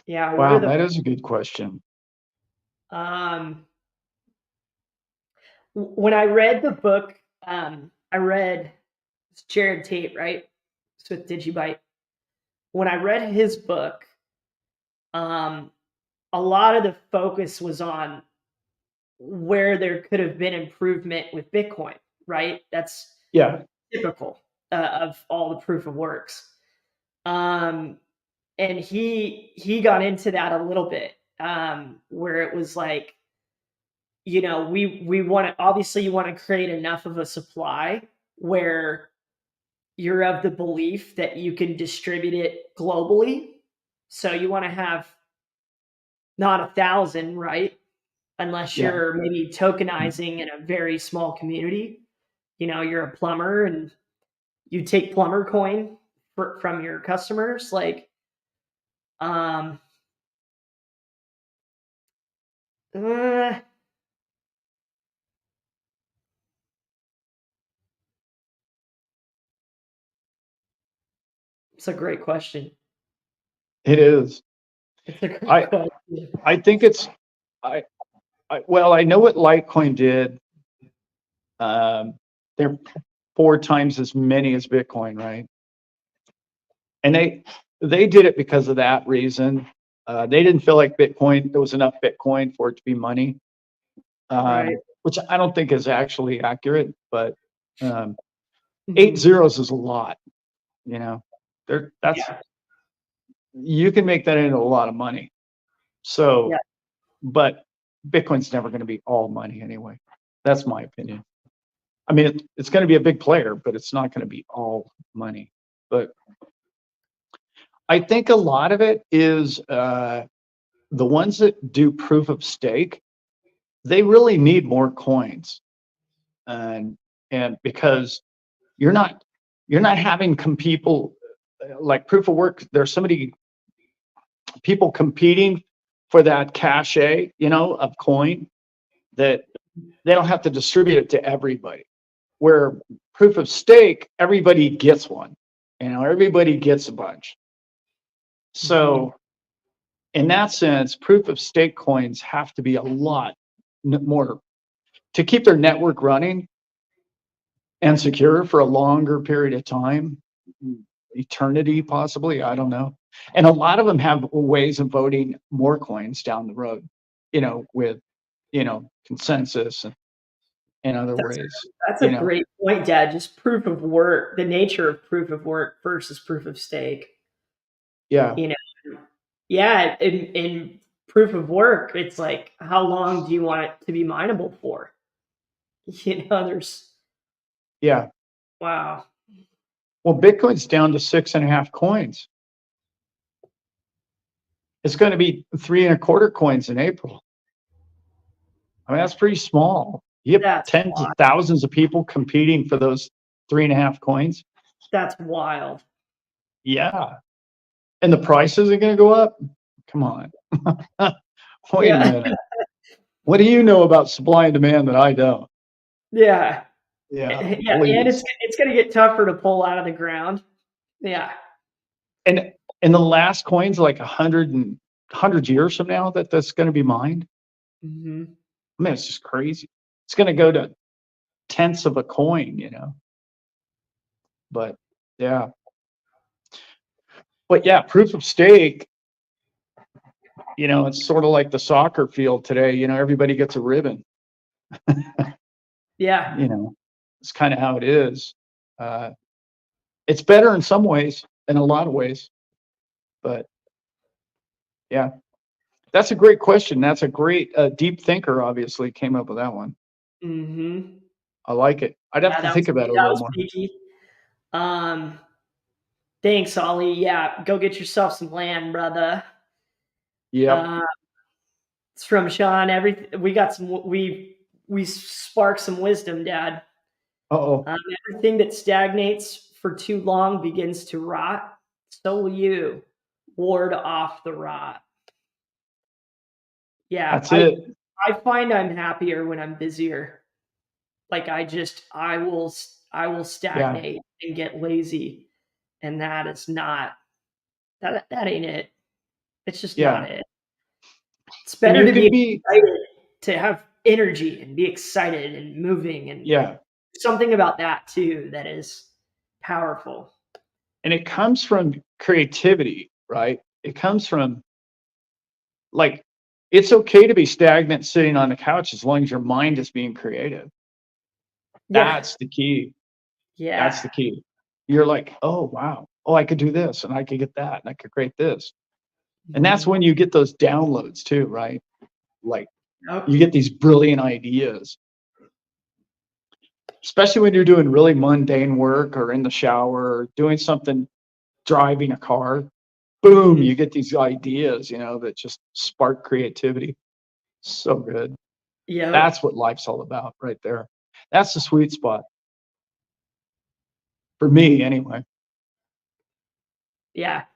Yeah, what are Wow, the that is a good question. um when I read the book, I read it's Jared Tate, right? It's with Digibyte. When I read his book, um, a lot of the focus was on where there could have been improvement with Bitcoin, right? That's Yeah. typical of all the proof of works. Um, and he got into that a little bit, where it was like, we want to, obviously you want to create enough of a supply where you're of the belief that you can distribute it globally. So you want to have not 1,000, right? Unless Yeah. you're maybe tokenizing in a very small community. You're a plumber and you take plumber coin from your customers. Like, um, uh, it's a great question. It is. It's a great I question. I think it's I, well, I know what Litecoin did. They're 4 times as many as Bitcoin, right? And they did it because of that reason. They didn't feel like there was enough Bitcoin for it to be money, Right. which I don't think is actually accurate. But um, 8 Mhm. zeros is a lot. You know, that's Yeah. you can make that into a lot of money. So, Yeah. but Bitcoin's never going to be all money anyway. That's my opinion. I mean, it's going to be a big player, but it's not going to be all money. But I think a lot of it is the ones that do proof of stake. they really need more coins, and because you're not having people like proof of work. There's so many people competing for that cachet, of coin, that they don't have to distribute it to everybody. Where proof of stake, everybody gets one. Everybody gets a bunch. So in that sense, proof of stake coins have to be a lot more to keep their network running and secure for a longer period of time, eternity possibly, I don't know. And a lot of them have ways of voting more coins down the road, with, consensus and other ways, That's a great point, Dad. Just proof of work, the nature of proof of work versus proof of stake. Yeah. You know, yeah, in proof of work, it's like, how long do you want it to be mineable for? There's Yeah. wow. Well, Bitcoin's down to 6.5 coins. It's going to be 3.25 coins in April. I mean, that's pretty small. You have That's tens of wild. thousands of people competing for those 3.5 coins. That's wild. Yeah. And the price isn't going to go up? Come on. Wait a minute. What do you know about supply and demand that I don't? Yeah. Yeah, Yeah, and please. it's gonna get tougher to pull out of the ground. Yeah. And the last coin's like 100 years from now that's going to be mined. Mhm. I mean, it's just crazy. It's going to go to tenths of a coin, But yeah. But yeah, proof of stake, it's sort of like the soccer field today. Everybody gets a ribbon. Yeah. It's kind of how it is. It's better in some ways, in a lot of ways, but yeah, that's a great question. That's a great deep thinker. Obviously, came up with that one. Mhm. I like it. I'd have Yeah, to think about it a that little was more. peaky. Um, Thanks, Ollie. Yeah, go get yourself some land, brother. Yep. Uh, it's from Sean. We got some. We sparked some wisdom, Dad. Uh-oh. Everything that stagnates for too long begins to rot. So will you. Ward off the rot. Yeah, That's it. I find I'm happier when I'm busier. Like I will Yeah. stagnate and get lazy, and that is not that ain't it. It's just not Yeah. it. It's And better you to be can be, excited, to have energy and be excited and moving, and yeah. something about that too that is powerful. And it comes from creativity, right? It comes from like, it's okay to be stagnant sitting on the couch as long as your mind is being creative. Yeah. That's the key. That's Yeah. the key. You're like, oh, wow. Oh, I could do this and I could get that and I could create this. And that's Mhm. when you get those downloads too, right? Like you Yep. get these brilliant ideas, especially when you're doing really mundane work or in the shower or doing something, driving a car. Boom, Mhm. you get these ideas, that just spark creativity. So good. Yep. That's what life's all about right there. That's the sweet spot for me anyway. Yeah.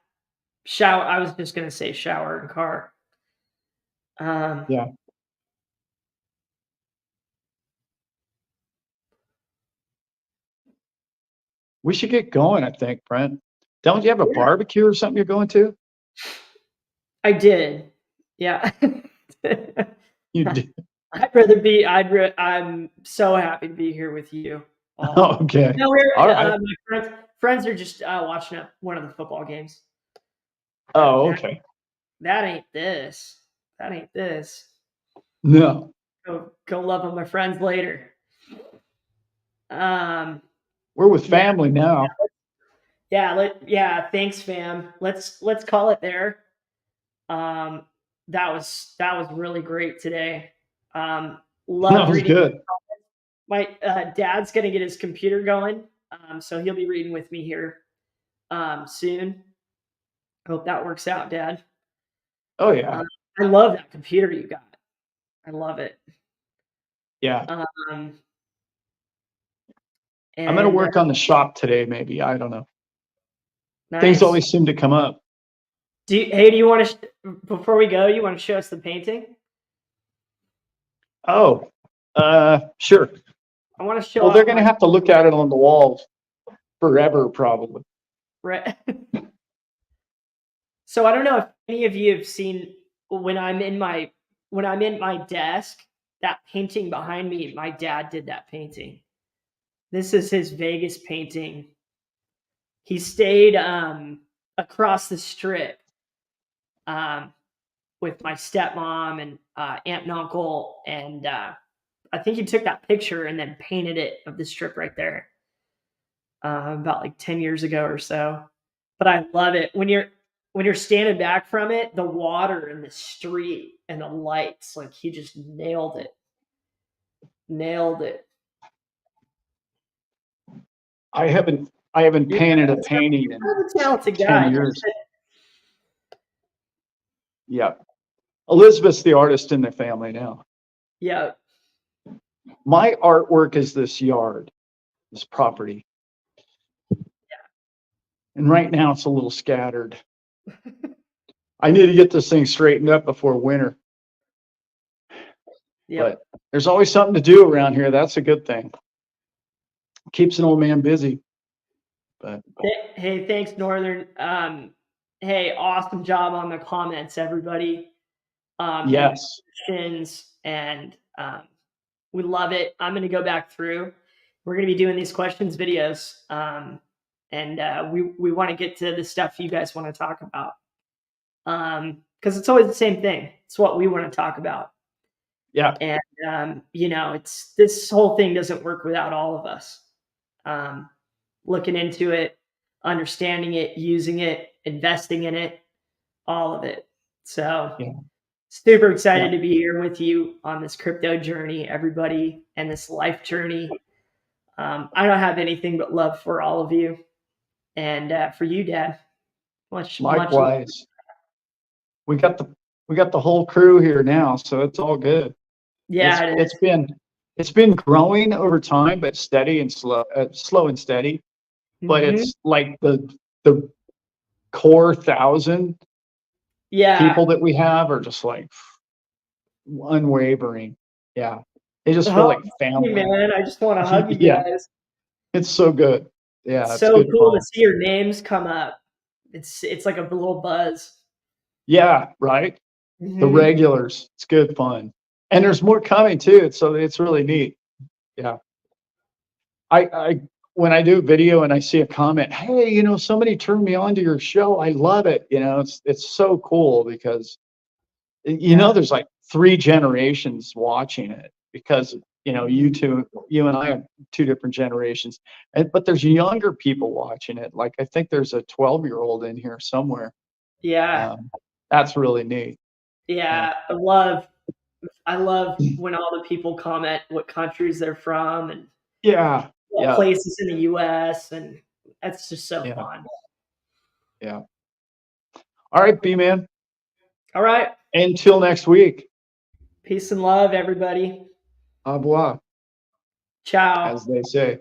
Shower I was just gonna say shower and car. Um, Yeah. We should get going, I think, Brent. Don't you have a yeah, barbecue or something you're going to? I did. Yeah. You did. I'm so happy to be here with you all. Okay. No, All right. my friends are just, watching one of the football games. That Oh, that okay. that ain't this. That ain't this. No, Go love on my friends later. Um, we're with yeah, family now. thanks, fam. Let's call it there. Um, that was really great today. That Loved was reading. good. My dad's gonna get his computer going, so he'll be reading with me here soon. Hope that works out, Dad. Oh, yeah. I love that computer you got. I love it. Yeah. Um, I'm going to and work on the shop today, maybe. I don't know. Things nice. always seem to come up. Do you want to, before we go, you want to show us the painting? Oh, sure. I want to show Well, they're off going to my, have to look at it on the walls forever, probably. right. So I don't know if any of you have seen when I'm in my desk, that painting behind me, my dad did that painting. This is his Vegas painting. He stayed across the strip um, with my stepmom and aunt and uncle, and I think he took that picture and then painted it of the strip right there about like 10 years ago or so. But I love it when you're standing back from it, the water and the street and the lights, like he just nailed it. Nailed it. I haven't You're painted a painting in kind of a talented 10 guy. years. Yeah. Elizabeth's the artist in the family now. Yeah. My artwork is this yard, this property. And right now it's a little scattered. I need to get this thing straightened up before winter. Yep. But there's always something to do around here. That's a good thing. Keeps an old man busy. But Hey, thanks, Northern. Hey, awesome job on the comments, everybody. And yes. questions, and we love it. I'm going to go back through. We're going to be doing these questions videos, and we want to get to the stuff you guys want to talk about, because it's always the same thing. It's what we want to talk about. Yeah. And it's this whole thing doesn't work without all of us looking into it, understanding it, using it, investing in it, all of it. So Yeah. super excited to be here with you on this crypto journey, everybody, and this life journey. I don't have anything but love for all of you, and for you, Dad. Much love. Likewise. We got the whole crew here now, so it's all good. Yeah, It's been growing over time, but steady and slow and steady. But it's like the core 1,000 people that we have are just like unwavering. Yeah. They just feel like family. Man, I just want to hug you Yeah. guys. It's so good. Yeah. It's It's so good cool fun. to see your names come up. It's like a little buzz. Yeah. Right. The regulars. It's good fun. And there's more coming too. So it's really neat. Yeah. I when I do video and I see a comment, hey, somebody turned me on to your show. I love it. It's so cool because there's like 3 generations watching it because you and I have 2 different generations. But there's younger people watching it. Like I think there's a 12-year-old in here somewhere. Yeah. That's really neat. Yeah. I love when all the people comment what countries they're from and what places in the US, and that's just so fun. Yeah. All right, B-Man. All right. Until next week. Peace and love, everybody. Au revoir. Ciao. As they say.